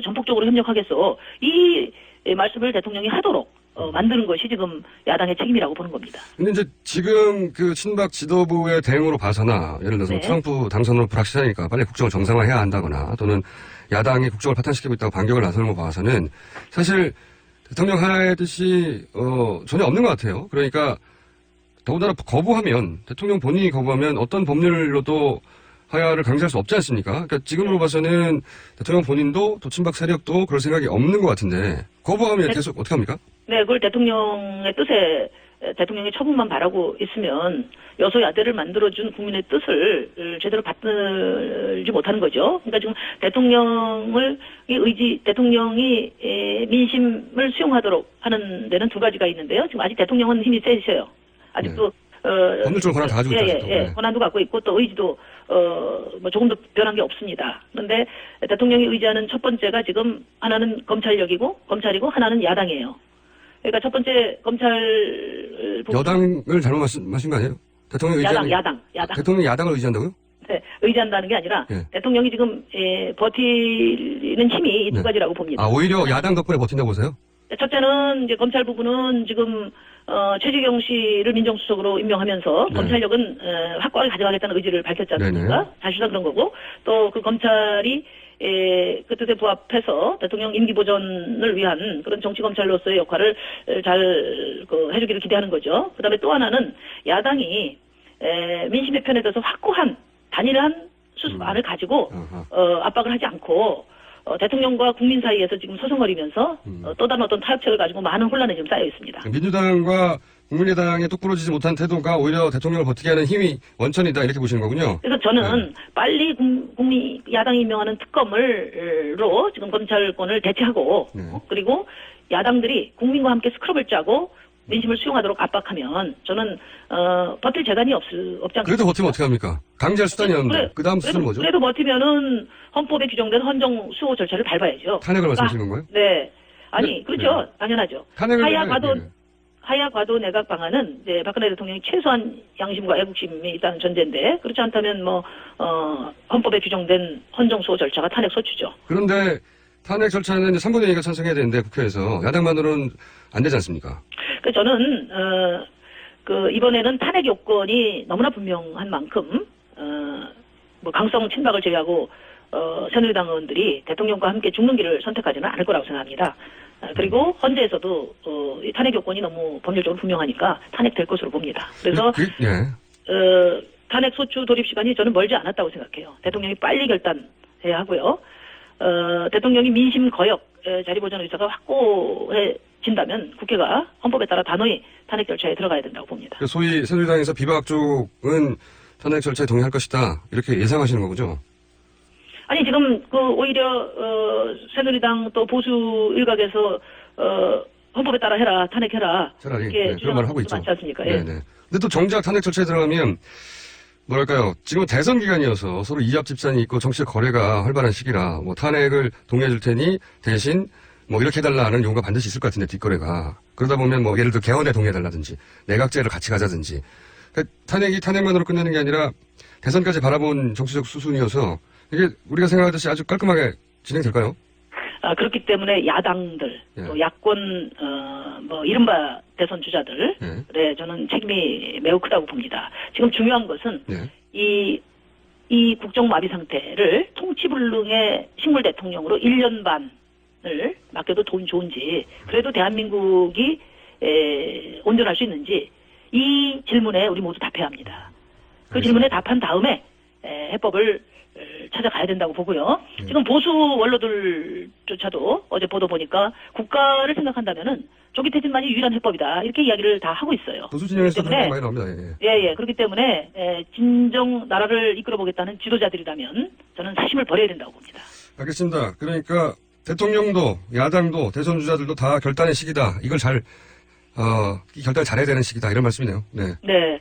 전폭적으로 협력하겠어. 이 말씀을 대통령이 하도록 만드는 것이 지금 야당의 책임이라고 보는 겁니다. 근데 이제 지금 그 친박 지도부의 대응으로 봐서나 예를 들어서 네. 트럼프 당선으로 불확실하니까 빨리 국정을 정상화해야 한다거나 또는 야당이 국정을 파탄시키고 있다고 반격을 나서는 거 봐서는 사실 대통령 하야의 뜻이 전혀 없는 것 같아요. 그러니까 더군다나 거부하면 대통령 본인이 거부하면 어떤 법률로도 하야를 강제할 수 없지 않습니까? 그러니까 지금으로 봐서는 대통령 본인도 또 친박 세력도 그럴 생각이 없는 것 같은데 거부하면 네. 계속 어떻게 합니까? 네, 그걸 대통령의 뜻에 대통령의 처분만 바라고 있으면 여소야대를 만들어준 국민의 뜻을 제대로 받들지 못하는 거죠. 그러니까 지금 대통령이 민심을 수용하도록 하는 데는 두 가지가 있는데요. 지금 아직 대통령은 힘이 세셔요. 아직도 법률적으로 권한 다 가지고 있죠. 아직도. 네. 권한도 갖고 있고 또 의지도 뭐 조금도 변한 게 없습니다. 그런데 대통령이 의지하는 첫 번째가 지금 하나는 검찰이고 하나는 야당이에요. 그러니까 첫 번째 검찰 부분, 여당을 잘못 말씀하신 거 아니에요? 대통령 야당. 대통령이 야당을 의지한다고요? 네, 의지한다는 게 아니라 예. 대통령이 지금 버티는 힘이 이 두 네. 가지라고 봅니다. 오히려 야당 덕분에 버틴다고 보세요? 첫째는 이제 검찰 부분은 지금 최재경 씨를 민정수석으로 임명하면서 네. 검찰력은 확고하게 가져가겠다는 의지를 밝혔지 않습니까? 네네. 사실상 그런 거고 또 그 검찰이 그 뜻에 부합해서 대통령 임기 보존을 위한 그런 정치 검찰로서의 역할을 잘 해주기를 기대하는 거죠. 그다음에 또 하나는 야당이 민심의 편에 대해서 확고한 단일한 수습안을 가지고 압박을 하지 않고 대통령과 국민 사이에서 지금 서성거리면서 또 다른 어떤 타협책을 가지고 많은 혼란이 지금 쌓여 있습니다. 민주당과 국민의당의 똑부러지지 못한 태도가 오히려 대통령을 버티게 하는 힘이 원천이다 이렇게 보시는 거군요. 그래서 저는 빨리 야당이 임명하는 특검으로 지금 검찰권을 대체하고 네. 그리고 야당들이 국민과 함께 스크럽을 짜고 민심을 수용하도록 압박하면 저는 버틸 재간이 없지 않겠습니까? 그래도 버티면 어떻게 합니까? 강제할 수단이 없는데 그 다음 수순은 뭐죠? 그래도 버티면은 헌법에 규정된 헌정 수호 절차를 밟아야죠. 탄핵을 말씀하시는 거예요? 네. 아니 네. 그렇죠. 네. 당연하죠. 탄핵을 하야 과도 내각 방안은 이제 박근혜 대통령이 최소한 양심과 애국심이 있다는 전제인데 그렇지 않다면 헌법에 규정된 헌정 수호 절차가 탄핵 소추죠. 그런데 탄핵 절차는 이제 3분의 2가 찬성해야 되는데 국회에서 야당만으로는 안 되지 않습니까? 그 저는 이번에는 탄핵 요건이 너무나 분명한 만큼 강성 친박을 제외하고 새누리당 의원들이 대통령과 함께 죽는 길을 선택하지는 않을 거라고 생각합니다. 그리고 헌재에서도 이 탄핵 요건이 너무 법률적으로 분명하니까 탄핵될 것으로 봅니다. 그래서 탄핵 소추 돌입 시간이 저는 멀지 않았다고 생각해요. 대통령이 빨리 결단해야 하고요. 대통령이 민심 거역 자리 보전 의사가 확고해진다면 국회가 헌법에 따라 단호히 탄핵 절차에 들어가야 된다고 봅니다. 소위 새누리당에서 비박학 쪽은 탄핵 절차에 동의할 것이다 이렇게 예상하시는 거죠? 아니 지금 오히려 새누리당 또 보수 일각에서 헌법에 따라 해라 탄핵해라 차라리 이렇게 그런 말을 하고 있죠. 많지 않습니까? 예. 네네. 근데 또 정작 탄핵 절차에 들어가면 뭐랄까요? 지금 대선 기간이어서 서로 이합 집산이 있고 정치적 거래가 활발한 시기라 탄핵을 동의해 줄 테니 대신 이렇게 해달라는 요구가 반드시 있을 것 같은데 뒷거래가 그러다 보면 예를 들어 개헌에 동의해달라든지 내각제를 같이 가자든지 그러니까 탄핵이 탄핵만으로 끝내는 게 아니라 대선까지 바라본 정치적 수순이어서 이게 우리가 생각하듯이 아주 깔끔하게 진행될까요? 그렇기 때문에 야당들, 예. 또 야권, 이른바 대선 주자들, 예. 네, 저는 책임이 매우 크다고 봅니다. 지금 중요한 것은, 예. 이 국정마비 상태를 통치불능의 식물 대통령으로 1년 반을 맡겨도 돈 좋은지, 그래도 대한민국이, 온전할 수 있는지, 이 질문에 우리 모두 답해야 합니다. 그 알겠습니다. 질문에 답한 다음에, 해법을 찾아가야 된다고 보고요. 지금 보수 원로들조차도 어제 보도 보니까 국가를 생각한다면은 조기 퇴진만이 유일한 해법이다. 이렇게 이야기를 다 하고 있어요. 보수 진영에서 그렇기 때문에 그런 거 많이 나옵니다. 예. 예. 그렇기 때문에 진정 나라를 이끌어보겠다는 지도자들이라면 저는 사심을 버려야 된다고 봅니다. 알겠습니다. 그러니까 대통령도 야당도 대선 주자들도 다 결단의 시기다. 이걸 이 결단을 잘해야 되는 시기다. 이런 말씀이네요. 네. 네.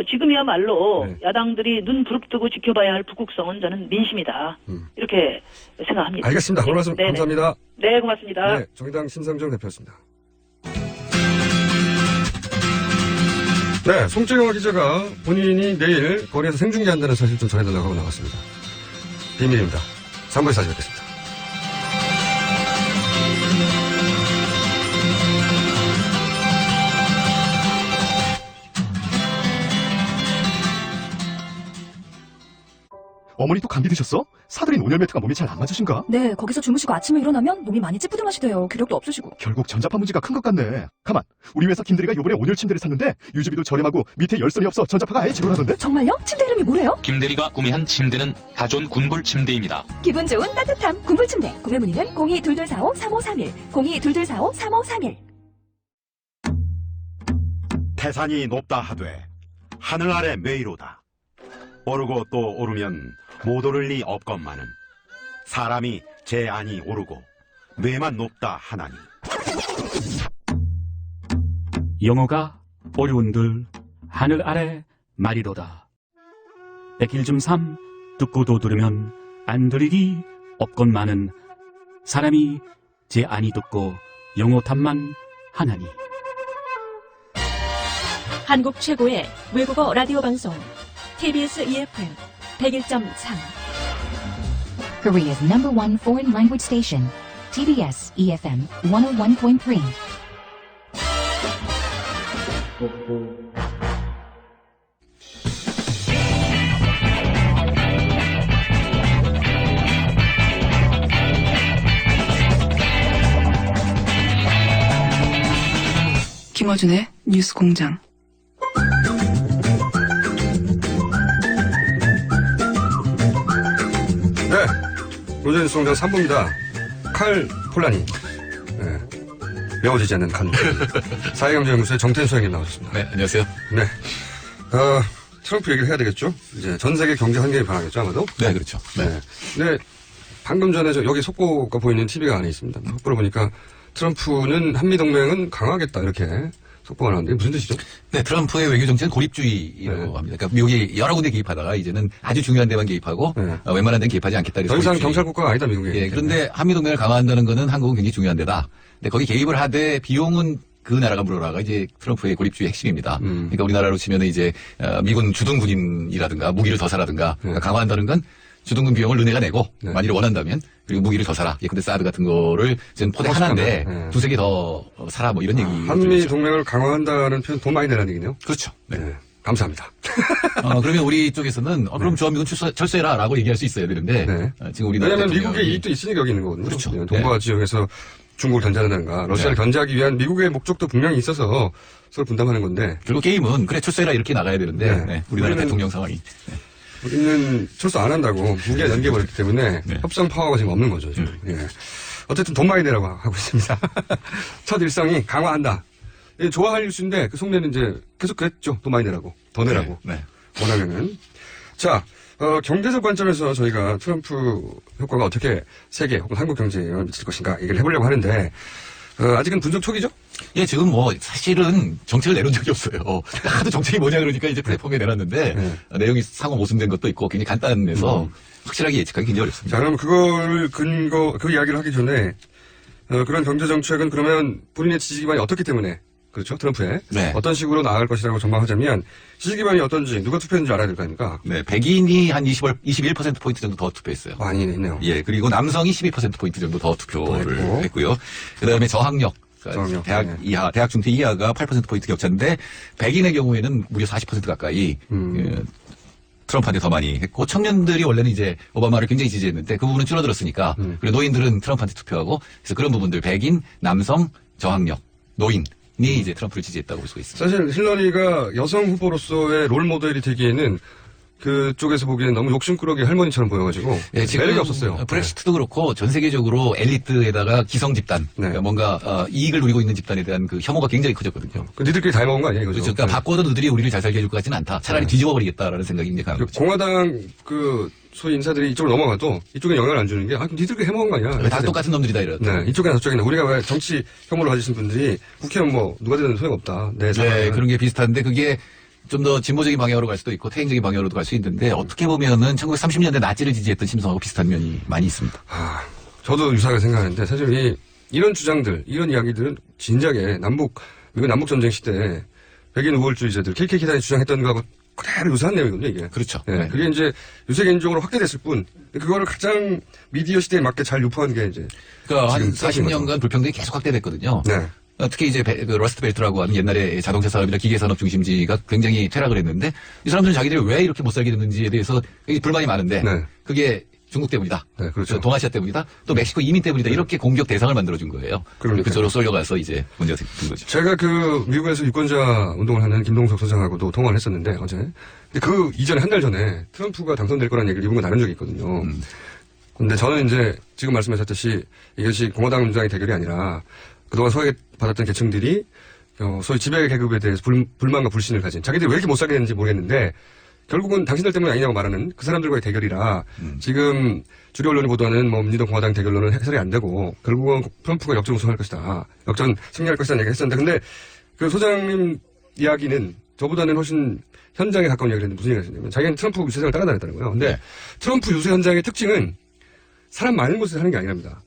지금이야말로 네. 야당들이 눈 부릅뜨고 지켜봐야 할 북극성은 저는 민심이다. 이렇게 생각합니다. 알겠습니다. 오늘 말씀 네네. 감사합니다. 네, 고맙습니다. 네, 정의당 신상정 대표였습니다. 네, 송재영 기자가 본인이 내일 거리에서 생중계한다는 사실 좀 전해달라고 하고 나왔습니다. 비밀입니다. 3부에서 다시 뵙겠습니다. 어머니도 감기 드셨어? 사들인 온열 매트가 몸에 잘 안 맞으신가? 네, 거기서 주무시고 아침에 일어나면 몸이 많이 찌뿌둥하시대요. 기력도 없으시고. 결국 전자파 문제가 큰 것 같네. 가만, 우리 회사 김대리가 요번에 온열 침대를 샀는데 유지비도 저렴하고 밑에 열선이 없어 전자파가 아예 제로라던데? 정말요? 침대 이름이 뭐래요? 김대리가 구매한 침대는 다존 군불 침대입니다. 기분 좋은 따뜻함 군불침대. 구매 문의는 02-2245-3531, 02-2245-3531. 태산이 높다 하되 하늘 아래 매이로다. 오르고 또 오르면 못 오를 리 없건만은 사람이 제 안이 오르고 뇌만 높다 하나니. 영어가 어려운들 하늘 아래 말이로다. 백일 중 3 듣고도 들으면 안 들리기 없건만은 사람이 제 안이 듣고 영어 탐만 하나니. 한국 최고의 외국어 라디오 방송 TBS EFM 101.3 Korea's #1 foreign language station, TBS EFM 101.3. 김어준의 뉴스공장. 네, 로전 뉴스공장 3부입니다. 칼 폴라니. 네, 외워지지 않는 칼. 사회경제연구소의 정태인 소장님 나오셨습니다. 네, 안녕하세요. 네, 트럼프 얘기를 해야 되겠죠? 이제 전 세계 경제 환경이 변하겠죠, 아마도? 네, 그렇죠. 네. 네, 방금 전에 여기 속보가 보이는 TV가 안에 있습니다. 속보를 보니까 트럼프는 한미동맹은 강화하겠다, 이렇게 속보가 나왔는데 무슨 뜻이죠? 네, 트럼프의 외교 정책은 고립주의라고 합니다. 그러니까 미국이 여러 군데 개입하다가 이제는 아주 중요한 데만 개입하고 웬만한 데는 개입하지 않겠다. 더 이상 경찰 국가가 아니다, 미국이. 예, 그런데 한미동맹을 강화한다는 거는 한국은 굉장히 중요한 데다. 근데 거기 개입을 하되 비용은 그 나라가 물어라가 이제 트럼프의 고립주의 핵심입니다. 그러니까 우리나라로 치면은 이제 미군 주둔군인이라든가 무기를 더 사라든가 강화한다는 건 주둔군 비용을 너네가 내고 만일 원한다면 그리고 무기를 더 사라. 예컨대 사드 같은 거를 지금 포대 하나인데 두세 개 더 사라 뭐 이런 얘기. 한미 동맹을 강화한다는 표현 돈 많이 내라는 얘기네요. 그렇죠. 네. 감사합니다. 그러면 우리 쪽에서는 그럼 주한미군 철수해라라고 얘기할 수 있어야 되는데 지금 우리나라 왜냐하면 미국의 이익도 있으니까 여기 있는 거거든요. 그렇죠. 네, 동북아 지역에서 중국을 견제한다든가 러시아를 견제하기 위한 미국의 목적도 분명히 있어서 서로 분담하는 건데 결국 게임은 그래 철수해라 이렇게 나가야 되는데 우리나라 대통령 상황이. 우리는 철수 안 한다고 무기에 넘겨버렸기 때문에 협상 파워가 지금 없는 거죠. 지금. 예. 어쨌든 돈 많이 내라고 하고 있습니다. 첫 일성이 강화한다. 예, 좋아할 뉴스인데 그 속내는 이제 계속 그랬죠. 돈 많이 내라고. 더 내라고. 원하면은. 자, 경제적 관점에서 저희가 트럼프 효과가 어떻게 세계 혹은 한국 경제에 영향을 미칠 것인가 얘기를 해보려고 하는데 아직은 분석 초기죠? 예, 지금 뭐 사실은 정책을 내놓은 적이 없어요. 하도 정책이 뭐냐 그러니까 이제 플랫폼에 내놨는데 내용이 상호 모순된 것도 있고 굉장히 간단해서 확실하게 예측하기 굉장히 어렵습니다. 자, 그럼 그걸 그 이야기를 하기 전에 그런 경제 정책은 그러면 본인의 지지 기반이 어떻기 때문에 그렇죠? 트럼프의 어떤 식으로 나아갈 것이라고 전망하자면 지지 기반이 어떤지 누가 투표했는지 알아야 될 거 아닙니까? 네, 백인이 한 21% 정도 더 투표했어요. 많이 있네요. 예, 그리고 남성이 12% 정도 더 투표를 했고요. 그다음에 저학력. 대학 이하, 대학 중퇴 이하가 8%포인트 격차인데, 백인의 경우에는 무려 40% 가까이, 트럼프한테 더 많이 했고, 청년들이 원래는 이제 오바마를 굉장히 지지했는데, 그 부분은 줄어들었으니까, 그리고 노인들은 트럼프한테 투표하고, 그래서 그런 부분들, 백인, 남성, 저학력, 노인이 이제 트럼프를 지지했다고 볼 수가 있습니다. 사실 힐러리가 여성 후보로서의 롤 모델이 되기에는 그쪽에서 보기에는 너무 욕심꾸러기 할머니처럼 보여가지고 매력이 없었어요. 브렉시트도 그렇고 전 세계적으로 엘리트에다가 기성 집단, 그러니까 뭔가 이익을 누리고 있는 집단에 대한 그 혐오가 굉장히 커졌거든요. 니들끼리 다 해먹은 거 아니야 이거죠? 그렇죠. 그러니까 바꿔도 너들이 우리를 잘 살게 해줄 것 같지는 않다. 차라리 뒤집어버리겠다라는 생각이 굉장히 강한 거죠. 공화당 소위 인사들이 이쪽으로 넘어가도 이쪽에 영향을 안 주는 게 니들끼리 해먹은 거 아니야? 다 똑같은 놈들이다 이러다. 네, 이쪽이나 저쪽이나 우리가 왜 정치 혐오를 가지신 분들이 국회의원 뭐 누가 되든 소용없다. 네, 그런 게 비슷한데 그게 좀 더 진보적인 방향으로 갈 수도 있고 퇴행적인 방향으로도 갈 수 있는데 어떻게 보면은 1930년대 나치를 지지했던 심성하고 비슷한 면이 많이 있습니다. 저도 유사하게 생각하는데 사실 이런 주장들, 이런 이야기들은 진작에 미국 남북전쟁 시대에 백인 우월주의자들, KKK단이 주장했던 거하고 그대로 유사한 내용이거든요, 이게. 그렇죠. 네. 그게 이제 유색인종으로 확대됐을 뿐, 그거를 가장 미디어 시대에 맞게 잘 유포한 게 이제. 그러니까 한 40년간 불평등이 계속 확대됐거든요. 특히 이제 그 러스트 벨트라고 하는 옛날에 자동차 산업이나 기계 산업 중심지가 굉장히 퇴락을 했는데 이 사람들은 자기들이 왜 이렇게 못 살게 됐는지에 대해서 불만이 많은데 그게 중국 때문이다. 네, 그렇죠. 동아시아 때문이다. 또 멕시코 이민 때문이다. 이렇게 공격 대상을 만들어준 거예요. 그러니까요. 그쪽으로 쏠려가서 이제 문제가 된 거죠. 제가 그 미국에서 유권자 운동을 하는 김동석 소장하고도 통화를 했었는데 어제. 근데 그 이전에 한 달 전에 트럼프가 당선될 거라는 얘기를 이분과 나눈 적이 있거든요. 근데 저는 이제 지금 말씀하셨듯이 이것이 공화당 민주당의 대결이 아니라 그동안 소외받았던 계층들이 소위 지배 계급에 대해서 불만과 불신을 가진 자기들이 왜 이렇게 못 살게 됐는지 모르겠는데 결국은 당신들 때문이 아니냐고 말하는 그 사람들과의 대결이라 지금 주류 언론이 보도하는 뭐 민주당 공화당 대결론은 해설이 안 되고 결국은 트럼프가 역전 우승할 것이다. 역전 승리할 것이라는 얘기를 했었는데 근데 그 소장님 이야기는 저보다는 훨씬 현장에 가까운 이야기를 했는데 무슨 얘기를 했냐면 자기는 트럼프 유세장을 따라다녔다는 거예요. 근데 트럼프 유세 현장의 특징은 사람 많은 곳에서 하는 게 아니랍니다.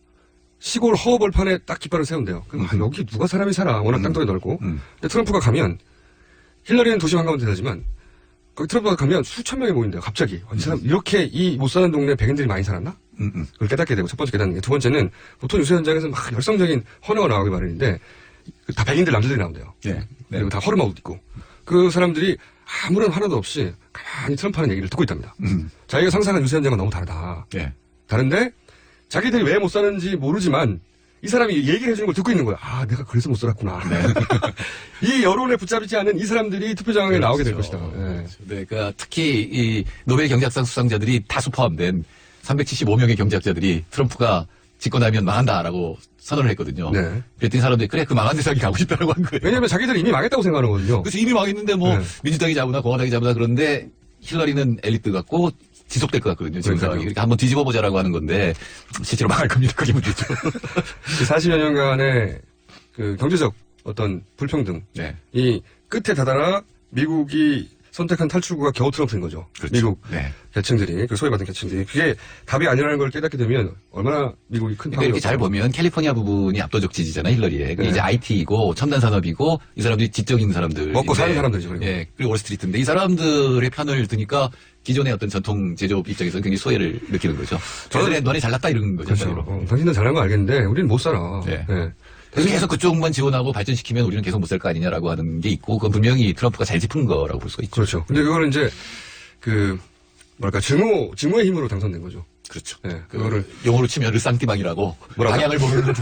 시골 허허벌판에 딱 깃발을 세운대요. 그럼 여기 누가 사람이 살아. 워낙 땅덩이 넓고. 근데 트럼프가 가면 힐러리는 도시 한가운데 되지만 거기 트럼프가 가면 수천 명이 모인대요. 갑자기. 이 사람 이렇게 이 못 사는 동네에 백인들이 많이 살았나? 그걸 깨닫게 되고 첫 번째 깨닫는 게 두 번째는 보통 유세 현장에서 막 열성적인 헌어가 나오기 마련인데 다 백인들 남자들이 나온대요. 그리고 다 허름한 옷 입고 그 사람들이 아무런 하나도 없이 가만히 트럼프 하는 얘기를 듣고 있답니다. 자기가 상상한 유세 현장은 너무 다르다. 다른데 자기들이 왜 못 사는지 모르지만 이 사람이 얘기를 해주는 걸 듣고 있는 거야. 아, 내가 그래서 못 살았구나. 이 여론에 붙잡히지 않은 이 사람들이 투표장에 나오게 될 것이다. 네, 그러니까 특히 이 노벨 경제학상 수상자들이 다수 포함된 375명의 경제학자들이 트럼프가 집권하면 망한다라고 선언을 했거든요. 그랬더니 사람들이 그래 그 망한 세상에 가고 싶다라고 한 거예요. 왜냐하면 자기들이 이미 망했다고 생각하는 거거든요. 그래서 이미 망했는데 뭐 민주당이 잡으나 공화당이 잡으나 그런데 힐러리는 엘리트 같고 지속될 것 같거든요. 지금 상황이. 그러니까 한번 뒤집어 보자라고 하는 건데 실제로 망할 겁니다. 그게 문제죠. 40여 년간의 그 경제적 어떤 불평등 이 끝에 다다라 미국이 선택한 탈출구가 겨우 트럼프인 거죠. 미국 계층들이 그 소외받은 계층들이 그게 답이 아니라는 걸 깨닫게 되면 얼마나 미국이 큰 그러니까 이렇게 잘 보면 캘리포니아 부분이 압도적 지지잖아요. 힐러리에. 그게 이제 IT이고 첨단 산업이고 이 사람들이 지적 있는 사람들. 먹고 사는 사람들이죠. 그리고. 그리고 월스트리트인데 이 사람들의 편을 드니까 기존의 어떤 전통 제조업 입장에서는 굉장히 소외를 느끼는 거죠. 저는 너네 잘났다 이러는 거죠. 그렇죠. 당신은 잘난 거 알겠는데 우리는 못 살아. 그래서 계속 그쪽만 지원하고 발전시키면 우리는 계속 못 살 거 아니냐라고 하는 게 있고 그건 분명히 트럼프가 잘 짚은 거라고 볼 수가 있죠. 그렇죠. 근데 그거는 이제 그 뭐랄까 증오의 힘으로 당선된 거죠. 그렇죠. 그거를 용어로 치면 르상띠망이라고 방향을 모르는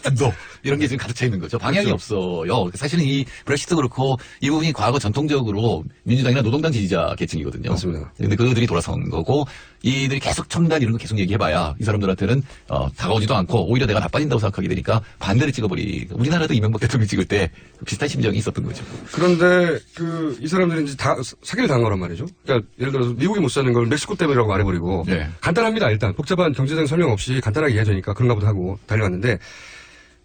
분도 이런 게 지금 가득 차 있는 거죠. 방향이 없어요. 사실은 이 브렉시트도 그렇고 이 부분이 과거 전통적으로 민주당이나 노동당 지지자 계층이거든요. 맞습니다. 근데 그들이 돌아선 거고 이들이 계속 첨단 이런 거 계속 얘기해봐야 이 사람들한테는 다가오지도 않고 오히려 내가 나빠진다고 생각하게 되니까 반대를 찍어버리. 우리나라도 이명박 대통령 찍을 때 비슷한 심정이 있었던 거죠. 그런데 이 사람들은 이제 다 사기를 당한 거란 말이죠. 그러니까 예를 들어서 미국이 못 사는 걸 멕시코 때문이라고 말해버리고 간단합니다. 일단 복잡한 경제적인 설명 없이 간단하게 이해하니까 그런가 보다 하고 달려왔는데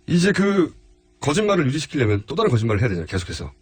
이제 그 거짓말을 유지시키려면 또 다른 거짓말을 해야 되잖아요. 계속해서.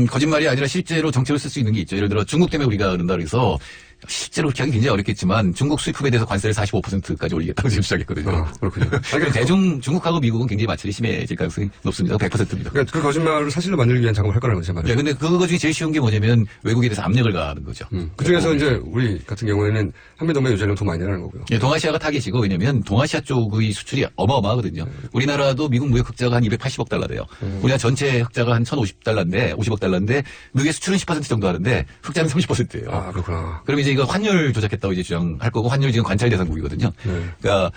거짓말이 아니라 실제로 정책을 쓸 수 있는 게 있죠. 예를 들어 중국 때문에 우리가 그런다 그래서 실제로 그렇게 하기 굉장히 어렵겠지만 중국 수입품에 대해서 관세를 45%까지 올리겠다고 지금 시작했거든요. 그렇군요. 그러니까 중국하고 미국은 굉장히 마찰이 심해질 가능성이 높습니다. 100%입니다. 그러니까 그 거짓말을 사실로 만들기 위한 작업을 할 거라는 거죠. 네, 근데 그거 중에 제일 쉬운 게 뭐냐면 외국에 대해서 압력을 가하는 거죠. 그 중에서 이제 우리 같은 경우에는 한미동맹 유지하려면 돈 많이 내라는 거고요. 예, 동아시아가 타겟이고 왜냐면 동아시아 쪽의 수출이 어마어마하거든요. 우리나라도 미국 무역 흑자가 한 280억 달러 돼요. 우리나라 전체 흑자가 한 1050달러인데 50억 달러인데 미국의 수출은 10% 정도 하는데 흑자는 30%예요. 아, 그렇구나. 그럼 이제 이거 환율 조작했다고 이제 주장할 거고 환율 지금 관찰 대상국이거든요. 그러니까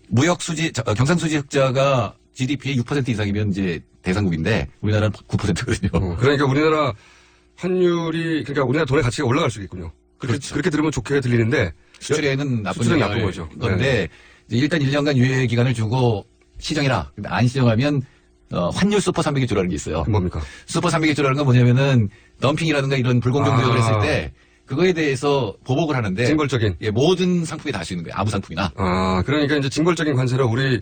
무역 수지 경상수지 흑자가 GDP의 6% 이상이면 이제 대상국인데 우리나라는 9%거든요. 그러니까 우리나라 환율이 그러니까 우리나라 돈의 가치가 올라갈 수 있군요. 그렇게 들으면 좋게 들리는데 수출에는 나쁜 수출은 나쁜 거죠. 건데 이제 일단 1년간 유예 기간을 주고 시정해라. 근데 안 시정하면 환율 슈퍼 300일조라는 게 있어요. 뭡니까? 슈퍼 300일조라는 건 뭐냐면은 덤핑이라든가 이런 불공정 무역을 했을 때 그거에 대해서 보복을 하는데 징벌적인 모든 상품에 다 할 수 있는 거예요. 아무 상품이나. 그러니까 이제 징벌적인 관세로 우리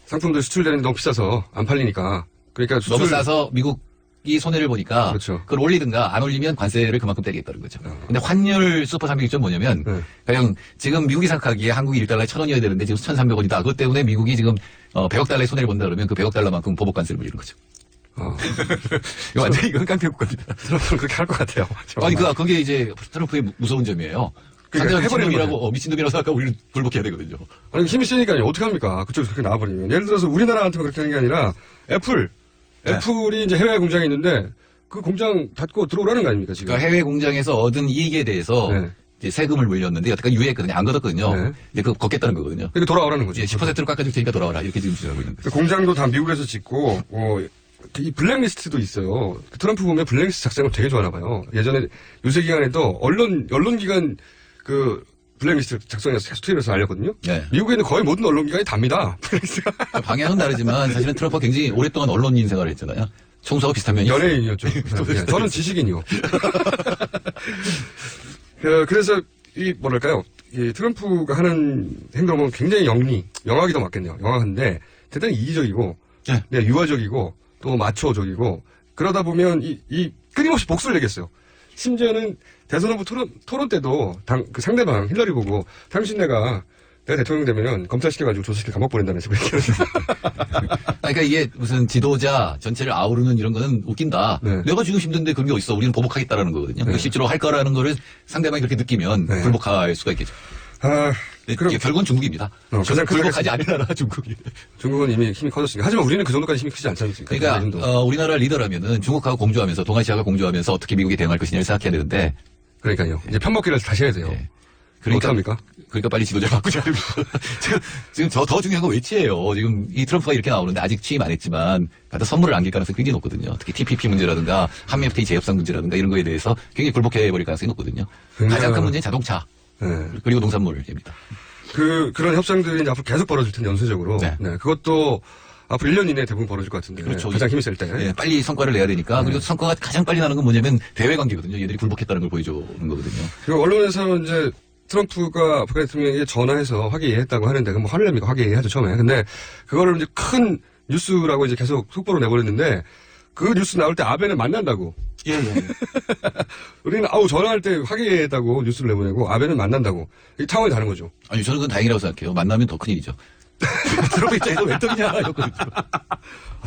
상품들 수출되는데 너무 비싸서 안 팔리니까 그러니까 너무 싸서 미국이 손해를 보니까 그걸 올리든가 안 올리면 관세를 그만큼 떼겠다는 거죠. 근데 환율 슈퍼 300일조 뭐냐면 그냥 지금 미국이 생각하기에 한국이 1달러에 1,000원이어야 되는데 지금 1,300원이다. 그것 때문에 미국이 지금 100억 달러의 손해를 본다 그러면 그 100억 달러만큼 보복 관세를 물리는 거죠. 이거 완전히 이건 깡패 국가입니다. 트럼프는 그렇게 할 것 같아요. 아니, 그게 이제 트럼프의 무서운 점이에요. 그러니까 미친놈이라고, 미친놈이라고 생각하고 우리는 불복해야 되거든요. 아니, 힘이 세니까요. 어떻게 합니까? 그쪽에서 그렇게 나와버리면. 예를 들어서 우리나라한테 그렇게 하는 게 아니라 애플이 이제 해외 공장이 있는데 그 공장 닫고 들어오라는 거 아닙니까 지금? 그러니까 해외 공장에서 얻은 이익에 대해서 이제 세금을 물렸는데 여태까지 유예했거든요. 안 걷었거든요. 이제 그거 걷겠다는 거거든요. 그러니까 돌아오라는 거죠. 10%로 깎아줄 테니까 돌아와라. 이렇게 지금 주장하고 있는 거죠. 그 공장도 다 미국에서 짓고 이 블랙리스트도 있어요. 트럼프 보면 블랙리스트 작성을 되게 좋아하나 봐요. 예전에 유세 기간에도 언론기관 그 블랙리스트 작성해서 계속 트위터에서 알렸거든요. 미국에는 거의 모든 언론기관이 답니다. 방향은 다르지만 사실은 트럼프가 굉장히 오랫동안 언론인 생활을 했잖아요. 총수하고 비슷한 면이 연예인이었죠. 저는 지식인이요. 그래서 이 뭐랄까요? 이 트럼프가 하는 행동은 굉장히 영악이 더 맞겠네요. 영악한데 대단히 이기적이고 유화적이고 또 마초적이고 그러다 보면 이 끊임없이 복수를 내겠어요. 심지어는 대선 후보 토론 때도 그 상대방 힐러리 보고 내가 대통령 되면은 검찰시켜가지고 조사시켜 감옥 보낸다는 식으로 얘기했어요. 그러니까 이게 무슨 지도자 전체를 아우르는 이런 거는 웃긴다. 내가 지금 힘든데 그런 게 어딨어. 우리는 보복하겠다라는 거거든요. 실제로 할 거라는 거를 상대방이 그렇게 느끼면 불복할 수가 있겠죠. 그럼 결국은 중국입니다. 불복하지 않은 나라 중국이. 중국은 이미 힘이 커졌으니까. 하지만 우리는 그 정도까지 힘이 크지 않지 않습니까? 그러니까 우리나라 리더라면은 중국하고 공조하면서 동아시아가 공조하면서 어떻게 미국이 대응할 것이냐를 생각해야 되는데. 그러니까요. 이제 편먹기를 다시 해야 돼요. 그러니까 어떡합니까? 그러니까 빨리 지도자를 바꾸자. 지금 더 중요한 건 외치예요. 지금 이 트럼프가 이렇게 나오는데 아직 취임 안 했지만 갖다 선물을 안길 가능성이 굉장히 높거든요. 특히 TPP 문제라든가 한미 FTA 재협상 문제라든가 이런 거에 대해서 굉장히 굴복해버릴 가능성이 높거든요. 가장 큰 문제는 자동차 그리고 농산물입니다. 그런 협상들이 이제 앞으로 계속 벌어질 텐데 연쇄적으로. 그것도 앞으로 1년 이내에 대부분 벌어질 것 같은데. 그렇죠. 가장 힘이 셀 때. 빨리 성과를 내야 되니까. 그리고 성과가 가장 빨리 나는 건 뭐냐면 대외 관계거든요. 얘들이 굴복했다는 걸 보여주는 거거든요. 그리고 언론에서 이제 트럼프가 북한 대통령에게 전화해서 화기애애했다고 하는데 그럼 뭐 화를 냅니까? 화기애애하죠 처음에. 근데 그거를 이제 큰 뉴스라고 이제 계속 속보로 내버렸는데 그 뉴스 나올 때 아베는 만난다고. 우리는 전화할 때 화기애애했다고 뉴스를 내보내고 아베는 만난다고. 이 상황이 다른 거죠. 아니 저는 그건 다행이라고 생각해요. 만나면 더 큰일이죠. 트럼프 입장에서 왜 떡이냐 이렇거든요.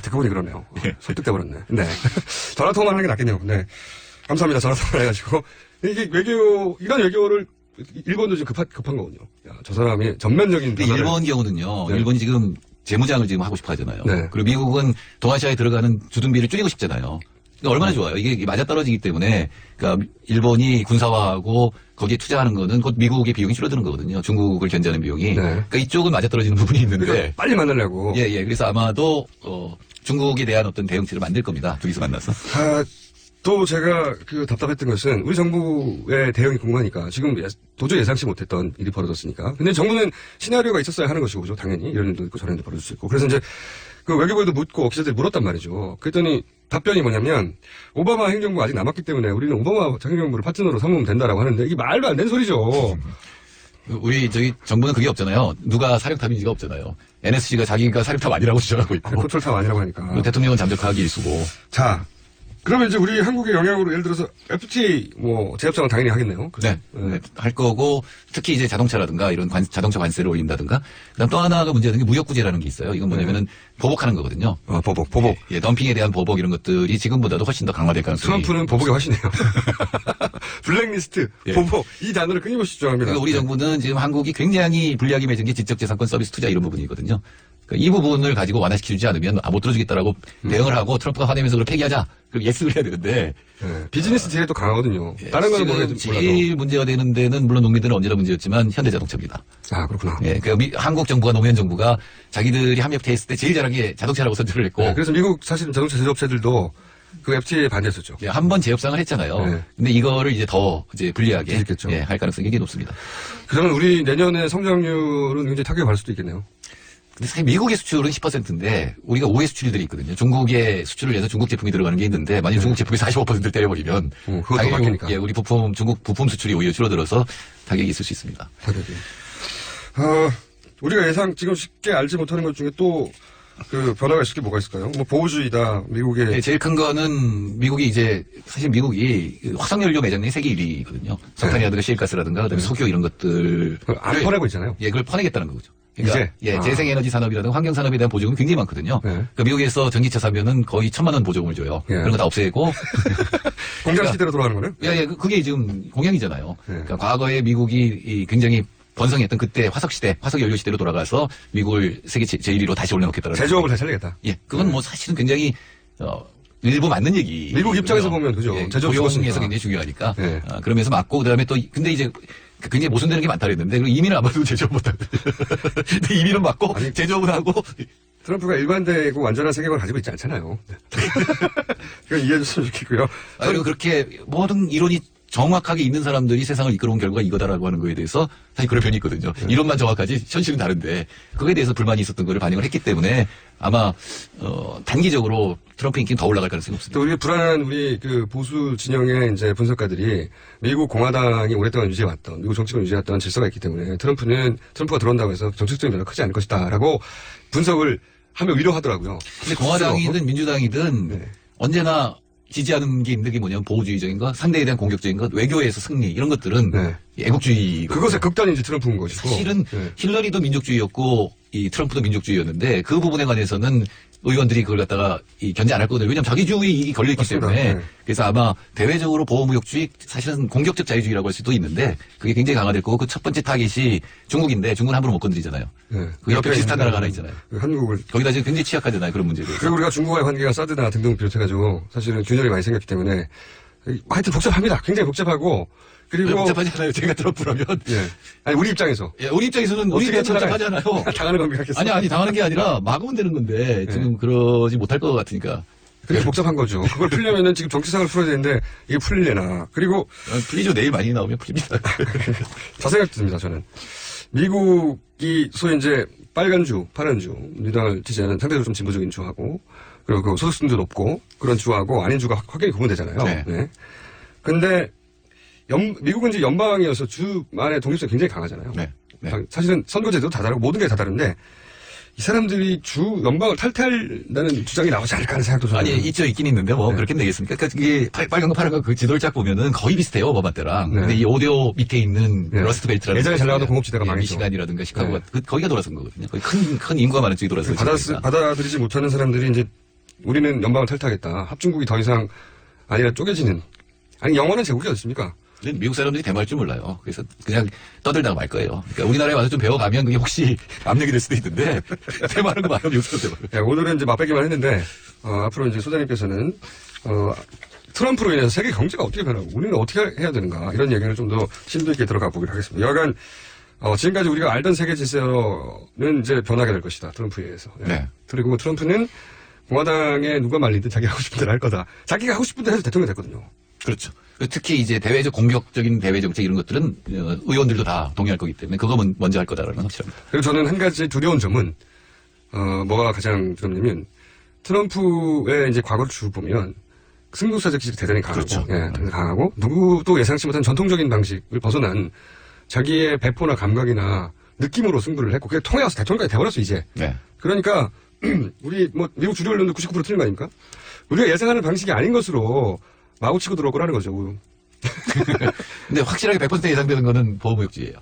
듣고 보니 그러네요. 설득돼버렸네. 네. 전화통화만 하는 게 낫겠네요. 네. 감사합니다. 전화통화를 해가지고. 이게 이런 외교를 일본도 지금 급한 거군요. 야, 저 사람이 전면적인. 근데 일본 경우는요. 일본이 지금 재무장을 지금 하고 싶어 하잖아요. 그리고 미국은 동아시아에 들어가는 주둔비를 줄이고 싶잖아요. 그러니까 얼마나 좋아요. 이게 맞아떨어지기 때문에 그러니까 일본이 군사화하고 거기에 투자하는 거는 곧 미국의 비용이 줄어드는 거거든요. 중국을 견제하는 비용이. 그러니까 이쪽은 맞아떨어지는 부분이 있는데. 그러니까 빨리 만나려고. 그래서 아마도 중국에 대한 어떤 대응책을 만들 겁니다. 둘이서 만나서. 또 제가 답답했던 것은 우리 정부의 대응이 궁금하니까 지금 도저히 예상치 못했던 일이 벌어졌으니까. 근데 정부는 시나리오가 있었어야 하는 것이고, 그죠? 당연히 이런 일도 있고 저런 일도 벌어질 수 있고. 그래서 이제 그 외교부에도 묻고 기자들이 물었단 말이죠. 그랬더니 답변이 뭐냐면 오바마 행정부가 아직 남았기 때문에 우리는 오바마 행정부를 파트너로 삼으면 된다라고 하는데 이게 말도 안 되는 소리죠. 우리 정부는 그게 없잖아요. 누가 사령탑인지가 없잖아요. NSC가 자기가 사령탑 아니라고 주장하고 있고. 컨트롤탑 아니라고 하니까. 대통령은 잠적하기 일수고. 자. 그러면 이제 우리 한국의 영향으로 예를 들어서 FTA 재협상은 당연히 하겠네요. 할 거고 특히 이제 자동차라든가 이런 자동차 관세를 올린다든가 그다음 또 하나가 문제가 되는 게 무역구제라는 게 있어요. 이건 뭐냐면은 보복하는 거거든요. 보복. 덤핑에 대한 보복 이런 것들이 지금보다도 훨씬 더 강화될 가능성이. 트럼프는 보복이 훨씬 해요. 블랙리스트, 보복 이 단어를 끊임없이 주장합니다. 그러니까 우리 정부는 지금 한국이 굉장히 불리하게 맺은 게 지적재산권 서비스 투자 이런 부분이거든요. 이 부분을 가지고 완화시키지 않으면 못 들어주겠다라고 대응을 하고 트럼프가 화내면서 그걸 폐기하자. 그럼 예스를 해야 되는데. 비즈니스 제일도 강하거든요. 다른 거는 모르겠지만. 제일 문제가 되는 데는 물론 농민들은 언제나 문제였지만 현대자동차입니다. 그렇구나. 그러니까 한국 정부가 노무현 정부가 자기들이 합의 FTA 했을 때 제일 잘한 게 자동차라고 선언을 했고. 그래서 미국 사실 자동차 제조업체들도 그 FTA에 반대했었죠. 한 번 재협상을 했잖아요. 근데 이거를 이제 더 불리하게 할 가능성이 굉장히 높습니다. 그러면 우리 내년에 성장률은 굉장히 타격을 받을 수도 있겠네요. 근데 사실 미국의 수출은 10%인데 우리가 5의 수출들이 있거든요. 중국의 수출을 해서 중국 제품이 들어가는 게 있는데 만약 중국 제품이 45%를 때려버리면 그것도 바뀌니까. 우리 중국 부품 수출이 오히려 줄어들어서 타격이 있을 수 있습니다. 타격이. 우리가 지금 쉽게 알지 못하는 것 중에 또 변화가 있을 게 뭐가 있을까요? 보호주의다, 미국의. 제일 큰 거는 미국이 사실 미국이 화석연료 매장량이 세계 1위거든요. 석탄이라든가 시일가스라든가 그다음에 석유 이런 것들. 안 퍼내고 있잖아요. 그걸 퍼내겠다는 거죠. 그러니까 재생에너지 산업이라든가 환경산업에 대한 보조금이 굉장히 많거든요. 그러니까 미국에서 전기차 사면은 거의 1,000만 원 보조금을 줘요. 그런 거 다 없애고. 공장 시대로 돌아가는 거네요? 그게 지금 공약이잖아요. 그러니까 과거에 미국이 굉장히 번성했던 그때 화석연료 시대로 돌아가서 미국을 세계 제1위로 다시 올려놓겠다는. 제조업을 다시 하려겠다. 그건 사실은 굉장히 일부 맞는 얘기. 미국 입장에서 보면 그죠. 제조업 고용에서 죽었으니까. 굉장히 중요하니까. 네. 그러면서 맞고 그다음에 또 근데 이제 굉장히 모순되는 게 많다 그랬는데 그리고 이민은 안 받아도 제조업 못 하고 근데 이민은 맞고 제조업은 하고 트럼프가 일관되고 완전한 세계관을 가지고 있지 않잖아요. 그건 이해해 줬으면 좋겠고요. 그리고 그렇게 모든 이론이 정확하게 있는 사람들이 세상을 이끌어온 결과가 이거다라고 하는 거에 대해서 사실 그런 편이 있거든요. 이론만 정확하지 현실은 다른데 그거에 대해서 불만이 있었던 거를 반영을 했기 때문에 아마 단기적으로 트럼프 인기는 더 올라갈 가능성이 없습니다. 또 우리 불안한 우리 그 보수 진영의 이제 분석가들이 미국 공화당이 오랫동안 유지해왔던 미국 정치권 유지해왔던 질서가 있기 때문에 트럼프가 들어온다고 해서 정책적인 변화가 크지 않을 것이다라고 분석을 하며 위로하더라고요. 근데 공화당이든 민주당이든 언제나 지지하는 게 있는 게 뭐냐면 보호주의적인 것, 상대에 대한 공격적인 것, 외교에서 승리 이런 것들은 애국주의. 그것의 극단이 이제 트럼프인 것이고. 사실은 힐러리도 민족주의였고 이 트럼프도 민족주의였는데 그 부분에 관해서는 의원들이 그걸 갖다가 견제 안 할 거거든요. 왜냐하면 자기주의 이익이 걸려있기 때문에. 그래서 아마 대외적으로 보호무역주의 사실은 공격적 자유주의라고 할 수도 있는데 그게 굉장히 강화될 거고 그 첫 번째 타깃이 중국인데 중국은 함부로 못 건드리잖아요. 그 옆에 비슷한 나라가 하나 있잖아요. 한국을. 거기다 지금 굉장히 취약하잖아요. 그런 문제에 대해서. 그리고 우리가 중국과의 관계가 사드나 등등 비롯해가지고 사실은 균열이 많이 생겼기 때문에 하여튼 복잡합니다. 굉장히 복잡하고 그리고 복잡하지 않아요. 제가 트럼프라면. 아니 우리 입장에서. 우리 입장에서는 우리 복잡하잖아요. 당하는 겁니까? 아니 당하는 게 아니라 막으면 되는 건데 지금 그러지 못할 것 같으니까. 그게 복잡한 거죠. 그걸 풀려면은 지금 정치상을 풀어야 되는데 이게 풀리려나. 그리고 풀리죠. 내일 많이 나오면 풀립니다. 저 생각 듭니다. 저는 미국이 소위 이제 빨간주, 파란주 민주당을 지지하는 상대적으로 좀 진보적인 주하고 그리고 그 소득수준도 높고 그런 주하고 아닌 주가 확연히 구분되잖아요. 네. 근데 미국은 이제 연방이어서 주만의 독립성이 굉장히 강하잖아요. 사실은 선거제도 다 다르고 모든 게 다 다른데 이 사람들이 연방을 탈퇴한다는 주장이 나오지 않을까 하는 생각도 저는. 아니, 있긴 있는데, 그렇게 되겠습니까? 그러니까 이게 빨간 거, 파란 거, 그 지도를 쫙 보면은 거의 비슷해요, 오바마 때랑. 근데 이 오디오 밑에 있는 러스트 벨트라는. 예전에 잘 나가던 공업지대가 망했죠. 미시간이라든가 시카고가, 거기가 돌아선 거거든요. 거의 큰 인구가 많은 쪽이 돌아서. 받아들이지 못하는 사람들이 이제 우리는 연방을 탈퇴하겠다. 합중국이 더 이상 아니라 쪼개지는. 아니, 영원한 제국이 어딨습니까? 미국 사람들이 대마할 줄 몰라요. 그래서 그냥 떠들다가 말 거예요. 그러니까 우리나라에 와서 좀 배워가면 그게 혹시 압력이 될 수도 있는데 대마하는 거 말하면 미국 사람 대마. 오늘은 이제 맛배기만 했는데 앞으로 이제 소장님께서는 트럼프로 인해서 세계 경제가 어떻게 변하고 우리는 어떻게 해야 되는가 이런 얘기를 좀 더 심도 있게 들어가 보기로 하겠습니다. 여하간 지금까지 우리가 알던 세계 질서는 이제 변하게 될 것이다. 트럼프에 의해서. 그리고 트럼프는 공화당에 누가 말리든 자기가 하고 싶은 대로 할 거다. 자기가 하고 싶은 대로 해서 대통령이 됐거든요. 그렇죠. 특히 이제 공격적인 대외 정책 이런 것들은 의원들도 다 동의할 거기 때문에 그거 먼저 할 거다라는 건 확실합니다. 그리고 저는 한 가지 두려운 점은 뭐가 가장 두렵냐면 트럼프의 이제 과거를 쭉 보면 승부사적 기질이 대단히 강하고, 대단히 강하고 누구도 예상치 못한 전통적인 방식을 벗어난 자기의 배포나 감각이나 느낌으로 승부를 했고 그게 통해와서 대통령까지 돼버렸어 이제. 그러니까 우리 미국 주류 언론도 99% 틀린 거 아닙니까? 우리가 예상하는 방식이 아닌 것으로 마구 치고 들어올 거라는 거죠. 근데 확실하게 100% 예상되는 거는 보호무역주의예요.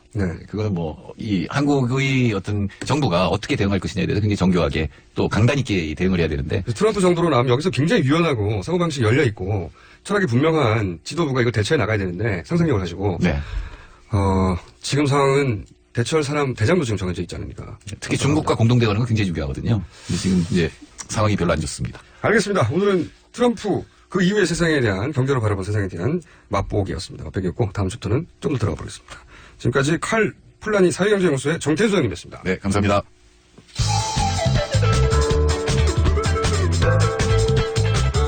그거는 이 한국의 어떤 정부가 어떻게 대응할 것이냐에 대해서 굉장히 정교하게 또 강단 있게 대응을 해야 되는데. 트럼프 정도로 나오면 여기서 굉장히 유연하고 사고방식이 열려있고 철학이 분명한 지도부가 이걸 대처해 나가야 되는데 상상력을 가지고. 지금 상황은 대처할 사람 대장도 지금 정해져 있지 않습니까? 특히 중국과 공동대화하는 건 굉장히 중요하거든요. 근데 지금 이제 상황이 별로 안 좋습니다. 알겠습니다. 오늘은 트럼프 그 이후의 세상에 대한 경제로 바라본 세상에 대한 맛보기였습니다. 맛보기였고 다음 챕터는 좀 더 들어가 보겠습니다. 지금까지 칼 폴라니 사회경제연구소의 정태수 소장님이었습니다. 네, 감사합니다.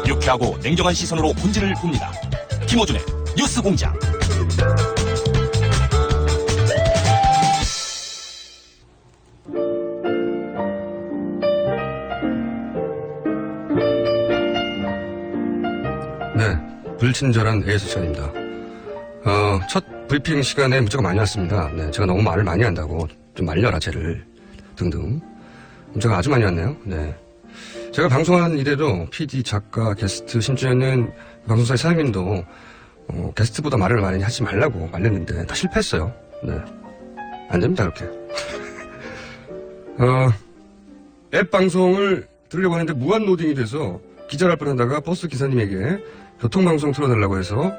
유쾌하고 냉정한 시선으로 본질을 봅니다. 김호준의 뉴스공장. 불친절한 AS천입니다. 첫 브리핑 시간에 문자가 많이 왔습니다. 제가 너무 말을 많이 한다고 좀 말려라 쟤를 등등 문자가 아주 많이 왔네요. 제가 방송하는 이래로 PD, 작가, 게스트 심지어는 방송사의 사장님도 게스트보다 말을 많이 하지 말라고 말렸는데 다 실패했어요. 안 됩니다 그렇게. 앱 방송을 들으려고 하는데 무한 로딩이 돼서 기절할 뻔하다가 버스 기사님에게 교통방송 틀어달라고 해서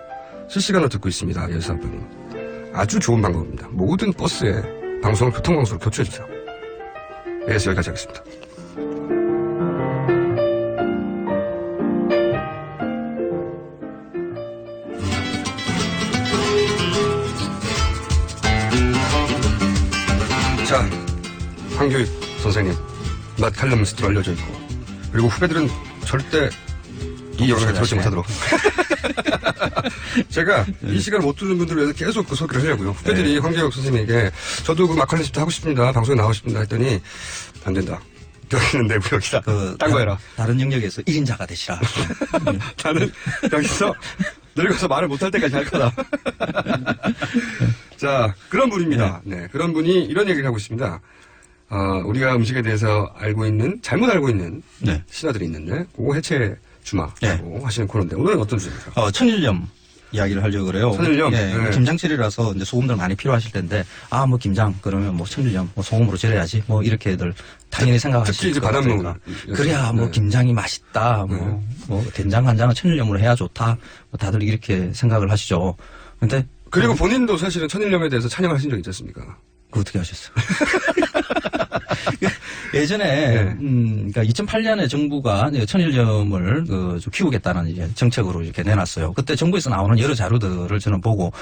실시간으로 듣고 있습니다. 예수아빠님. 아주 좋은 방법입니다. 모든 버스에 방송을 교통방송으로 교체해주세요. 여기까지 하겠습니다. 자, 황교익 선생님, 맛 칼럼니스트로 알려져 있고, 그리고 후배들은 절대 이 영역에 들어오지 못하도록. 제가 이 시간을 못 들은 분들을 위해서 계속 그 소개를 하려고요. 후배들이 황교익 선생님에게 저도 그 마칼럼니스트 하고 싶습니다. 방송에 나가고 싶습니다. 했더니 안 된다. 여기는 내부역이다. 딴 거 해라. 다른 영역에서 1인자가 되시라. 나는 여기서 늙어서 말을 못할 때까지 할 거다. 자, 그런 분입니다. 네, 그런 분이 이런 얘기를 하고 있습니다. 우리가 음식에 대해서 잘못 알고 있는 신화들이 있는데, 그거 해체 주마라고 하시는 코너인데, 오늘은 어떤 주제입니까? 천일염 이야기를 하려고 그래요. 천일염? 예, 네. 김장철이라서 이제 소금들 많이 필요하실 텐데, 뭐 김장, 그러면 뭐 천일염, 뭐 소금으로 절여야지, 뭐 이렇게들 당연히 생각하실 특히 이제 것 바닷물. 같아요. 그래야 뭐 김장이 맛있다, 뭐 된장 간장은 천일염으로 해야 좋다, 뭐 다들 이렇게 생각을 하시죠. 근데 그리고 본인도 사실은 천일염에 대해서 찬양을 하신 적 있지 않습니까? 그 어떻게 하셨어요? 예전에, 그러니까 2008년에 정부가 천일염을 좀 키우겠다는 이제 정책으로 이렇게 내놨어요. 그때 정부에서 나오는 여러 자료들을 저는 보고,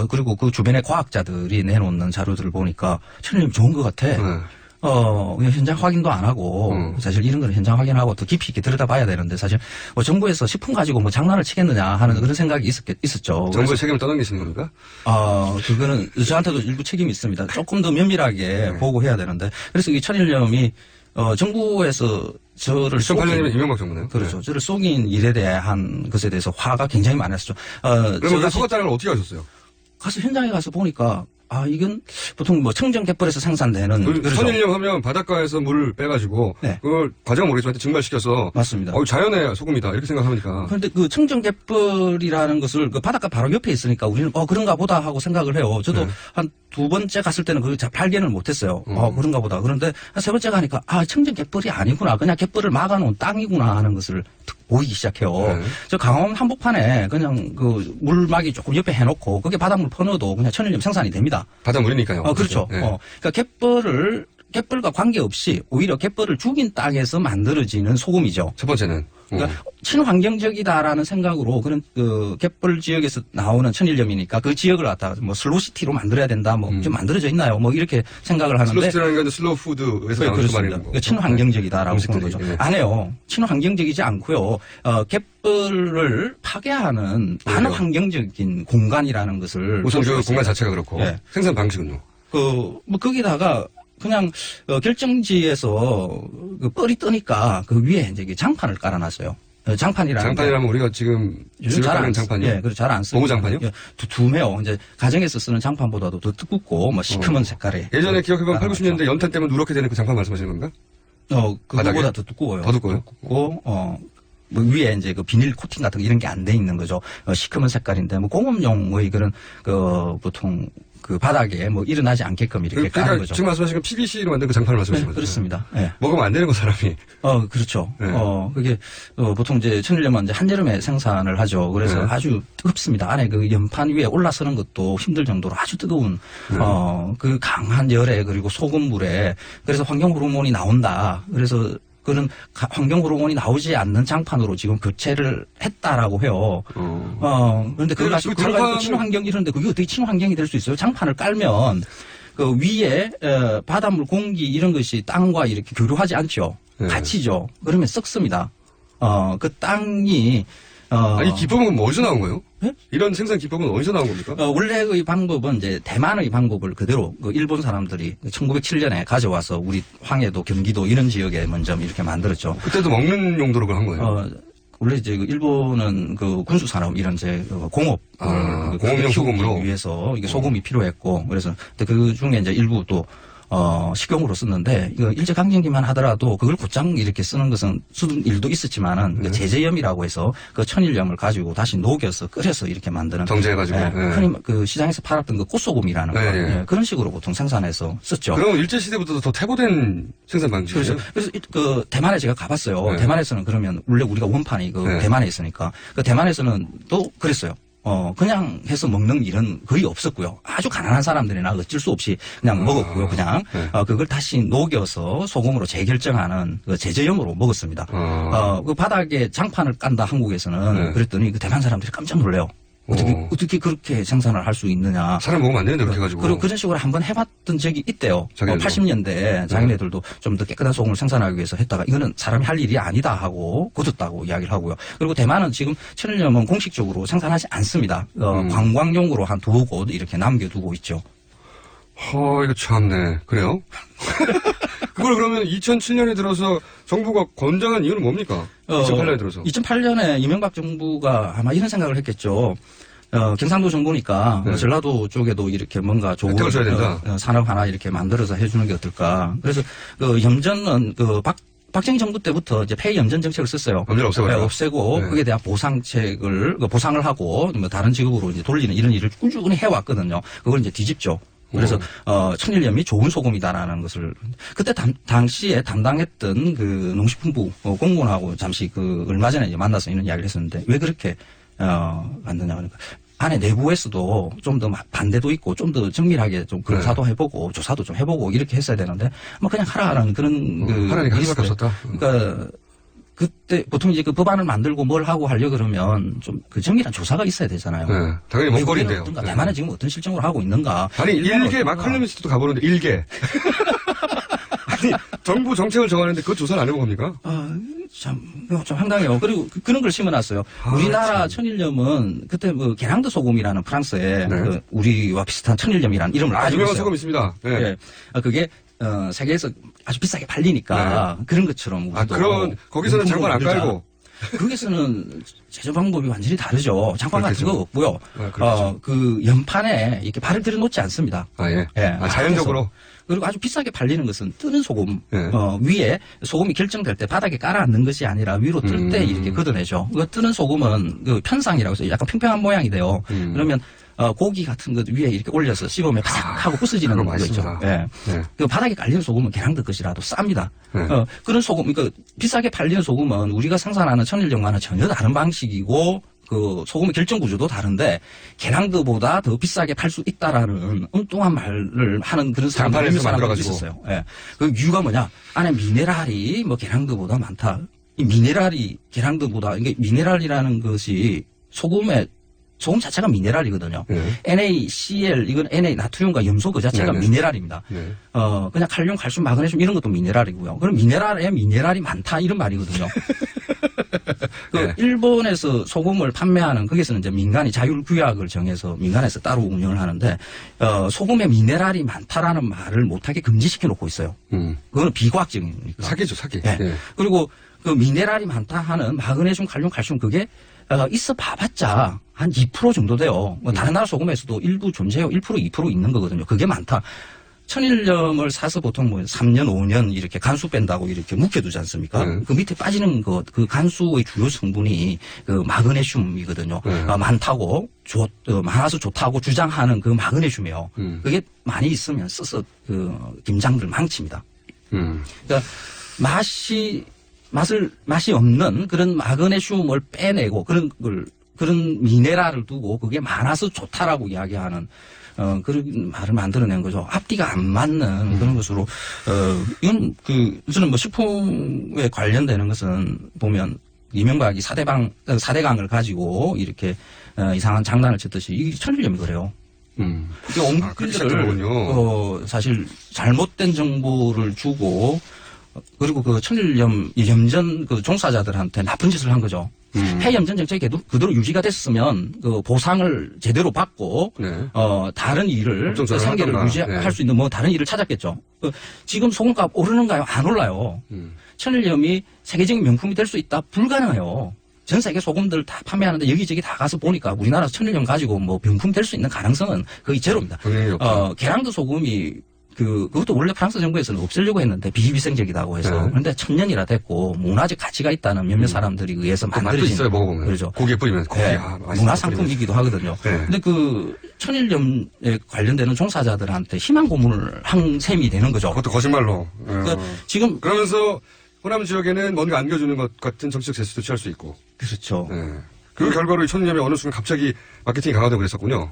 그리고 그 주변의 과학자들이 내놓는 자료들을 보니까 천일염 좋은 것 같아. 그냥 현장 확인도 안 하고, 사실 이런 거는 현장 확인하고 더 깊이 있게 들여다봐야 되는데, 사실, 정부에서 식품 가지고 뭐 장난을 치겠느냐 하는 그런 생각이 있었죠. 정부의 책임을 떠넘기시는 겁니까? 그거는 저한테도 일부 책임이 있습니다. 조금 더 면밀하게 보고 해야 되는데, 그래서 이 천일염이, 정부에서 저를 2008년이면 이명박 정부네요. 그렇죠. 저를 속인 일에 대한 것에 대해서 화가 굉장히 많았죠. 그럼 그 속았다는 걸 어떻게 하셨어요? 가서 현장에 가서 보니까, 이건 보통 뭐 청정갯벌에서 생산되는. 천일염 하면 바닷가에서 물을 빼가지고, 그걸 과정은 모르겠지만 증발시켜서. 맞습니다. 자연의 소금이다. 이렇게 생각하니까. 그런데 그 청정갯벌이라는 것을 그 바닷가 바로 옆에 있으니까 우리는 그런가 보다 하고 생각을 해요. 저도 한 두 번째 갔을 때는 그걸 잘 발견을 못했어요. 그런가 보다. 그런데 한 세 번째 가니까 청정갯벌이 아니구나. 그냥 갯벌을 막아놓은 땅이구나 하는 것을 보이기 시작해요. 저 강원 한복판에 그냥 그 물막이 조금 옆에 해놓고 거기에 바닷물 퍼넣어도 그냥 천일염 생산이 됩니다. 바닷물이니까요. 그렇죠. 그러니까 갯벌과 관계없이 오히려 갯벌을 죽인 땅에서 만들어지는 소금이죠. 첫 번째는. 그러니까 친환경적이다라는 생각으로 그런 그 갯벌 지역에서 나오는 천일염이니까 그 지역을 갖다가 뭐 슬로시티로 만들어야 된다, 뭐 좀 만들어져 있나요? 뭐 이렇게 생각을 하는데. 슬로시티라는 건 슬로우 푸드에서 나오는 그 말이라는 거. 그러니까 친환경적이다라고 보는 거죠. 안 해요. 친환경적이지 않고요. 갯벌을 파괴하는 반환경적인 공간이라는 것을 우선 그 공간 자체가 그렇고 생산 방식은요. 뭐 거기다가 그냥 결정지에서 그 뻘이 뜨니까 그 위에 이제 장판을 깔아놨어요. 장판이라면 우리가 지금 잘안 장판이요? 예, 그리고 잘 안 쓰고. 고무 장판이요? 두매요. 이제 가정에서 쓰는 장판보다도 더 두껍고 뭐 시커먼 색깔에. 예전에 기억해보면 8, 90년대 연탄 때문에 누렇게 되는 그 장판 말씀하시는 건가? 그거보다 더 두꺼워요. 더 두꺼워요? 두껍고 뭐 위에 이제 그 비닐 코팅 같은 거 이런 게 안 돼 있는 거죠. 시커먼 색깔인데 뭐 공업용의 그런 보통 그 바닥에 뭐 일어나지 않게끔 이렇게 까는 거죠. 지금 말씀하신 건 PVC로 만든 그 장판을 말씀하시는 거죠? 그렇습니다. 먹으면 안 되는 거 사람이. 그렇죠. 그게 보통 이제 천일염은 이제 한여름에 생산을 하죠. 그래서 아주 뜨겁습니다. 안에 그 연판 위에 올라서는 것도 힘들 정도로 아주 뜨거운 그 강한 열에 그리고 소금물에 그래서 환경 호르몬이 나온다. 그래서 그런 환경 호르몬이 나오지 않는 장판으로 지금 교체를 했다라고 해요. 그런데 그걸 가지고 친환경 이런데 그게 어떻게 친환경이 될 수 있어요? 장판을 깔면 그 위에 바닷물, 공기 이런 것이 땅과 이렇게 교류하지 않죠. 갇히죠. 그러면 썩습니다. 그 땅이 이 기법은 어디서 나온 거예요? 이런 생산 기법은 어디서 나온 겁니까? 원래의 방법은 이제 대만의 방법을 그대로 그 일본 사람들이 1907년에 가져와서 우리 황해도, 경기도 이런 지역에 먼저 이렇게 만들었죠. 그때도 먹는 용도로 그걸 한 거예요? 원래 이제 그 일본은 그 군수 산업 이런 이제 공업 공업용 소금으로 위해서 이게 소금이 필요했고 그래서 그 중에 이제 일부 또 식용으로 썼는데 이거 일제강점기만 하더라도 그걸 곧장 이렇게 쓰는 것은 쓰는 일도 있었지만은 제제염이라고 해서 그 천일염을 가지고 다시 녹여서 끓여서 이렇게 만드는 정제해가지고 흔히 그 시장에서 팔았던 그 꽃소금이라는 거 그런 식으로 보통 생산해서 썼죠. 그럼 일제 시대부터 더 퇴보된 생산 방식이에요? 그래서 그 대만에 제가 가봤어요. 대만에서는 그러면 원래 우리가 원판이 그 대만에 있으니까 그 대만에서는 또 그랬어요. 그냥 해서 먹는 일은 거의 없었고요. 아주 가난한 사람들이나 어쩔 수 없이 그냥 먹었고요. 그냥 그걸 다시 녹여서 소금으로 재결정하는 그 제제염으로 먹었습니다. 그 바닥에 장판을 깐다 한국에서는 그랬더니 그 대만 사람들이 깜짝 놀래요. 어떻게 그렇게 생산을 할 수 있느냐. 사람 먹으면 안 되는데, 그렇게 해가지고. 그리고 그런 식으로 한번 해봤던 적이 있대요. 80년대에 자기네들도 좀 더 깨끗한 소금을 생산하기 위해서 했다가 이거는 사람이 할 일이 아니다 하고 굳었다고 이야기를 하고요. 그리고 대만은 지금 천일염은 공식적으로 생산하지 않습니다. 관광용으로 한 2곳 이렇게 남겨두고 있죠. 이거 참네. 그래요? 그걸 그러면 2007년에 들어서 정부가 권장한 이유는 뭡니까? 2008년에 들어서. 2008년에 이명박 정부가 아마 이런 생각을 했겠죠. 경상도 정부니까 전라도 쪽에도 이렇게 뭔가 좋은 혜택을 줘야 된다. 산업 하나 이렇게 만들어서 해주는 게 어떨까. 그래서 염전은 박정희 정부 때부터 이제 폐 염전 정책을 썼어요. 염전 없애고 네. 그에 대한 보상을 하고 뭐 다른 직업으로 이제 돌리는 이런 일을 꾸준히 해왔거든요. 그걸 이제 뒤집죠. 그래서 천일염이 좋은 소금이다라는 것을 그때 당시에 담당했던 그 농식품부 공무원하고 잠시 얼마 전에 이제 만나서 이런 이야기를 했었는데 왜 그렇게 만드냐 그러니까 안에 내부에서도 좀 더 반대도 있고 좀 더 정밀하게 좀 검사도 해보고 조사도 좀 해보고 이렇게 했어야 되는데 뭐 그냥 하라는 그런 하라니까 할 수밖에 없었다. 그러니까 그때 보통 이제 그 법안을 만들고 뭘 하고 하려 그러면 좀 그 정밀한 조사가 있어야 되잖아요. 네, 당연히 먼거리인데요. 네. 대만은 지금 어떤 실정으로 하고 있는가? 아니 일개 마칼럼니스트도 가보는데 일개. 아니 정부 정책을 정하는데 그 조사를 안 해본 겁니까? 좀 황당해요. 그리고 그런 걸 심어놨어요. 우리나라 천일염은 그때 뭐 게랑드 소금이라는 프랑스에 우리와 비슷한 천일염이라는 이름을 가지고 유명한 있어요. 소금 있습니다. 네. 네. 그게 세계에서 아주 비싸게 팔리니까 그런 것처럼 우리도 그런 거기서는 장관 안 깔고 거기서는 제조 방법이 완전히 다르죠. 장관 같은 거 없고요. 그렇죠. 그 연판에 이렇게 발을 들여놓지 않습니다. 자연적으로. 그리고 아주 비싸게 팔리는 것은 뜨는 소금 위에 소금이 결정될 때 바닥에 깔아앉는 것이 아니라 위로 뜰 때 이렇게 걷어내죠. 그 뜨는 소금은 그 편상이라고 해서 약간 평평한 모양이 돼요. 그러면 고기 같은 것 위에 이렇게 올려서 씹으면 바삭하고 부서지는 거 있죠. 그 바닥에 깔리는 소금은 게랑드 것이라도 쌉니다. 그런 소금, 그러니까 비싸게 팔리는 소금은 우리가 생산하는 천일염과는 전혀 다른 방식이고 그 소금의 결정 구조도 다른데 게랑드보다 더 비싸게 팔 수 있다라는 엉뚱한 말을 하는 그런 사람들이 있었어요. 그 이유가 뭐냐? 안에 미네랄이 뭐 게랑드보다 많다. 이 미네랄이 게랑드보다 이게 미네랄이라는 것이 소금 자체가 미네랄이거든요. NaCl 이건 Na 나트륨과 염소 그 자체가 미네랄입니다. 그냥 칼륨, 칼슘, 마그네슘 이런 것도 미네랄이고요. 그럼 미네랄에 미네랄이 많다 이런 말이거든요. 일본에서 소금을 판매하는 거기서는 이제 민간이 자율규약을 정해서 민간에서 따로 운영을 하는데 소금에 미네랄이 많다라는 말을 못하게 금지시켜 놓고 있어요. 그거는 비과학적인 거니까. 사기죠, 사기. 그리고 그 미네랄이 많다 하는 마그네슘, 칼륨, 칼슘 그게 있어 봐봤자 한 2% 정도 돼요. 다른 나라 소금에서도 일부 존재해요. 1%, 2% 있는 거거든요. 그게 많다. 천일염을 사서 보통 뭐 3년, 5년 이렇게 간수 뺀다고 이렇게 묵혀두지 않습니까? 그 밑에 빠지는 그 간수의 주요 성분이 그 마그네슘이거든요. 많다고, 많아서 좋다고 주장하는 그 마그네슘이에요. 그게 많이 있으면 써서 그 김장들 망칩니다. 그러니까 맛이 없는 그런 마그네슘을 빼내고 그런 미네랄을 두고 그게 많아서 좋다라고 이야기하는 그런 말을 만들어낸 거죠. 앞뒤가 안 맞는 그런 것으로 이건 저는 뭐 식품에 관련되는 것은 보면 이명박이 4대강을 가지고 이렇게 이상한 장난을 쳤듯이 이 천일염이 그래요. 이게 옹기들을 사실 잘못된 정보를 주고 그리고 그 천일염 염전 그 종사자들한테 나쁜 짓을 한 거죠. 폐염전 정책이 그대로 유지가 됐으면 그 보상을 제대로 받고 다른 일을 생계를 유지할 수 있는 뭐 다른 일을 찾았겠죠. 지금 소금값 오르는가요? 안 올라요. 천일염이 세계적인 명품이 될 수 있다? 불가능해요. 전 세계 소금들 다 판매하는데 여기저기 다 가서 보니까 우리나라 천일염 가지고 뭐 명품 될 수 있는 가능성은 거의 제로입니다. 게랑드 소금이 그것도 원래 프랑스 정부에서는 없애려고 했는데 비위생적이라고 해서 그런데 천년이라 됐고 문화적 가치가 있다는 몇몇 사람들이 의해서 만들어진 있어요, 먹어보면. 그렇죠. 고기에 뿌리면 고기 문화상품이기도 하거든요. 근데 그 천일염에 관련되는 종사자들한테 희망 고문을 한 셈이 되는 거죠. 그것도 거짓말로. 그러니까 지금 그러면서 호남 지역에는 뭔가 안겨주는 것 같은 정치적 제스도 취할 수 있고. 그렇죠. 그 결과로 이 천일염이 어느 순간 갑자기 마케팅이 강화되고 그랬었군요.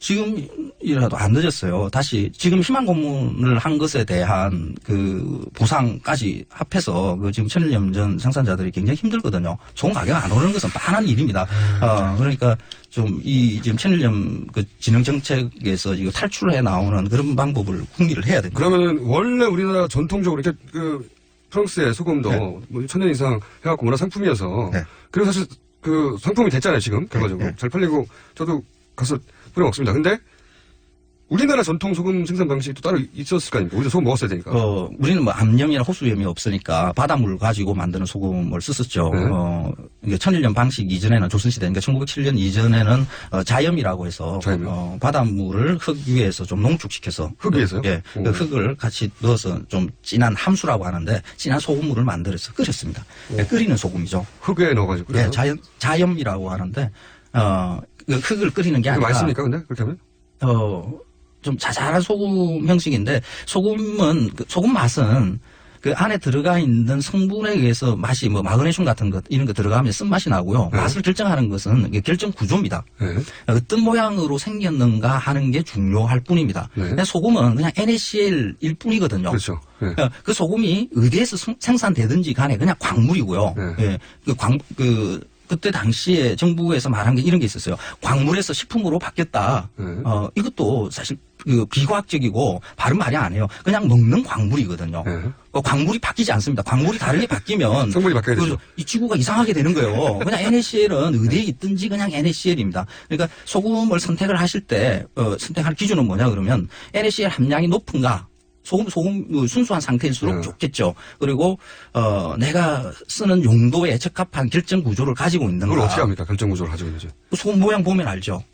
지금이라도 안 늦었어요. 다시 지금 희망 고문을 한 것에 대한 그 보상까지 합해서 그 지금 천일염 전 생산자들이 굉장히 힘들거든요. 소금 가격 안 오르는 것은 뻔한 일입니다. 그러니까 좀 이 지금 천일염 그 진흥 정책에서 이거 탈출해 나오는 그런 방법을 궁리를 해야 됩니다. 그러면은 원래 우리나라 전통적으로 이렇게 그 프랑스의 소금도 뭐 천년 이상 해갖고 문화 상품이어서 그리고 사실 그 상품이 됐잖아요 지금 결과적으로 잘 팔리고 저도 가서 뿌려 먹습니다. 근데 우리나라 전통 소금 생산 방식이 또 따로 있었을 거 아닙니까? 우리도 소금 먹었어야 되니까. 우리는 뭐 암염이나 호수염이 없으니까 바닷물 가지고 만드는 소금을 썼었죠. 이게 천일염 방식 이전에는 조선시대, 그러니까 1907년 이전에는 자염이라고 해서 바닷물을 흙 위에서 좀 농축시켜서 흙 위에서요? 예, 그 흙을 같이 넣어서 좀 진한 함수라고 하는데 진한 소금물을 만들어서 끓였습니다. 예, 끓이는 소금이죠. 흙에 넣어가지고. 예, 자염이라고 하는데 그 흙을 끓이는 게 아니라. 맛있습니까? 근데 그렇게 하면? 좀 자잘한 소금 형식인데 소금은 소금 맛은 그 안에 들어가 있는 성분에 의해서 맛이 뭐 마그네슘 같은 것 이런 거 들어가면 쓴맛이 나고요. 맛을 결정하는 것은 이게 결정 구조입니다. 어떤 모양으로 생겼는가 하는 게 중요할 뿐입니다. 근데 소금은 그냥 NaCl일 뿐이거든요. 그렇죠. 그 소금이 어디에서 생산되든지 간에 그냥 광물이고요. 그때 당시에 정부에서 말한 게 이런 게 있었어요. 광물에서 식품으로 바뀌었다. 이것도 사실 비과학적이고 바른 말이 아니에요. 그냥 먹는 광물이거든요. 광물이 바뀌지 않습니다. 광물이 다르게 바뀌면 성분이 바뀌어야 되죠. 이 지구가 이상하게 되는 거예요. 그냥 NaCl은 어디에 있든지 그냥 NaCl입니다. 그러니까 소금을 선택을 하실 때 선택할 기준은 뭐냐 그러면 NaCl 함량이 높은가? 소금 순수한 상태일수록 좋겠죠. 그리고 내가 쓰는 용도에 적합한 결정 구조를 가지고 있는가. 그걸 어떻게 합니까? 결정 구조를 가지고 있는지. 소금 모양 보면 알죠.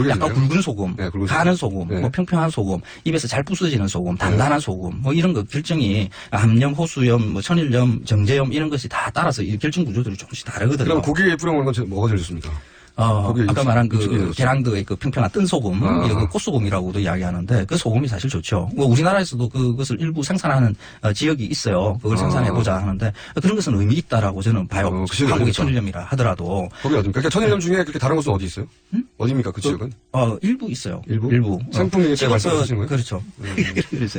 약간 굵은 소금, 가는 소금, 뭐 평평한 소금, 입에서 잘 부서지는 소금, 단단한 소금, 뭐 이런 거 결정이 암염, 호수염, 뭐 천일염, 정제염 이런 것이 다 따라서 이 결정 구조들이 조금씩 다르거든요. 그럼 고기에 뿌려 먹는 건 뭐가 제일 좋습니까? 아까 말한 그 계량드의 그 평평한 뜬 소금, 그 꽃소금이라고도 이야기하는데 그 소금이 사실 좋죠. 뭐 우리나라에서도 그것을 일부 생산하는 지역이 있어요. 그걸 생산해보자 하는데 그런 것은 의미 있다라고 저는 봐요. 한국의 천일염이라 하더라도. 거기 어딥니까? 그러니까 천일염 중에 그렇게 다른 곳은 어디 있어요? 어디입니까? 그 지역은? 일부 있어요. 일부? 상품이 때 말씀하신 거예요? 그렇죠.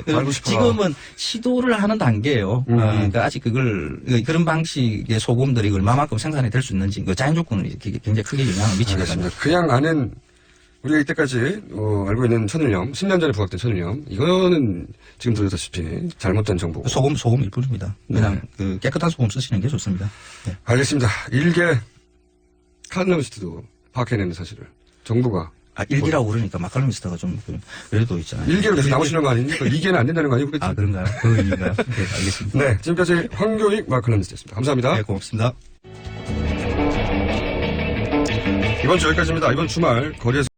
알고 싶어요. 지금은 시도를 하는 단계예요. 그러니까 아직 그런 방식의 소금들이 얼마만큼 생산이 될 수 있는지 그 자연 조건을 굉장히 크게 영향을 미치거든요. 알겠습니다. 그냥 아는 우리가 이때까지 알고 있는 천일염, 10년 전에 부각된 천일염, 이거는 지금 들으셨다시피 잘못된 정보고. 소금일 뿐입니다. 그냥 그 깨끗한 소금 쓰시는 게 좋습니다. 네. 알겠습니다. 일개 칼럼니스트도 파악해내는 사실을 정부가. 일기라고 그러니까 마칼럼니스트가 좀 그래도 있잖아요. 일개로 계속 나오시는 거 아닙니까? 2개는 안 된다는 거 아니고? 그런가요? 그 의미인가요? 네, 알겠습니다. 네, 지금까지 황교익 마칼럼니스트였습니다. 감사합니다. 네, 고맙습니다. 이번 주 여기까지입니다. 이번 주말 거리에서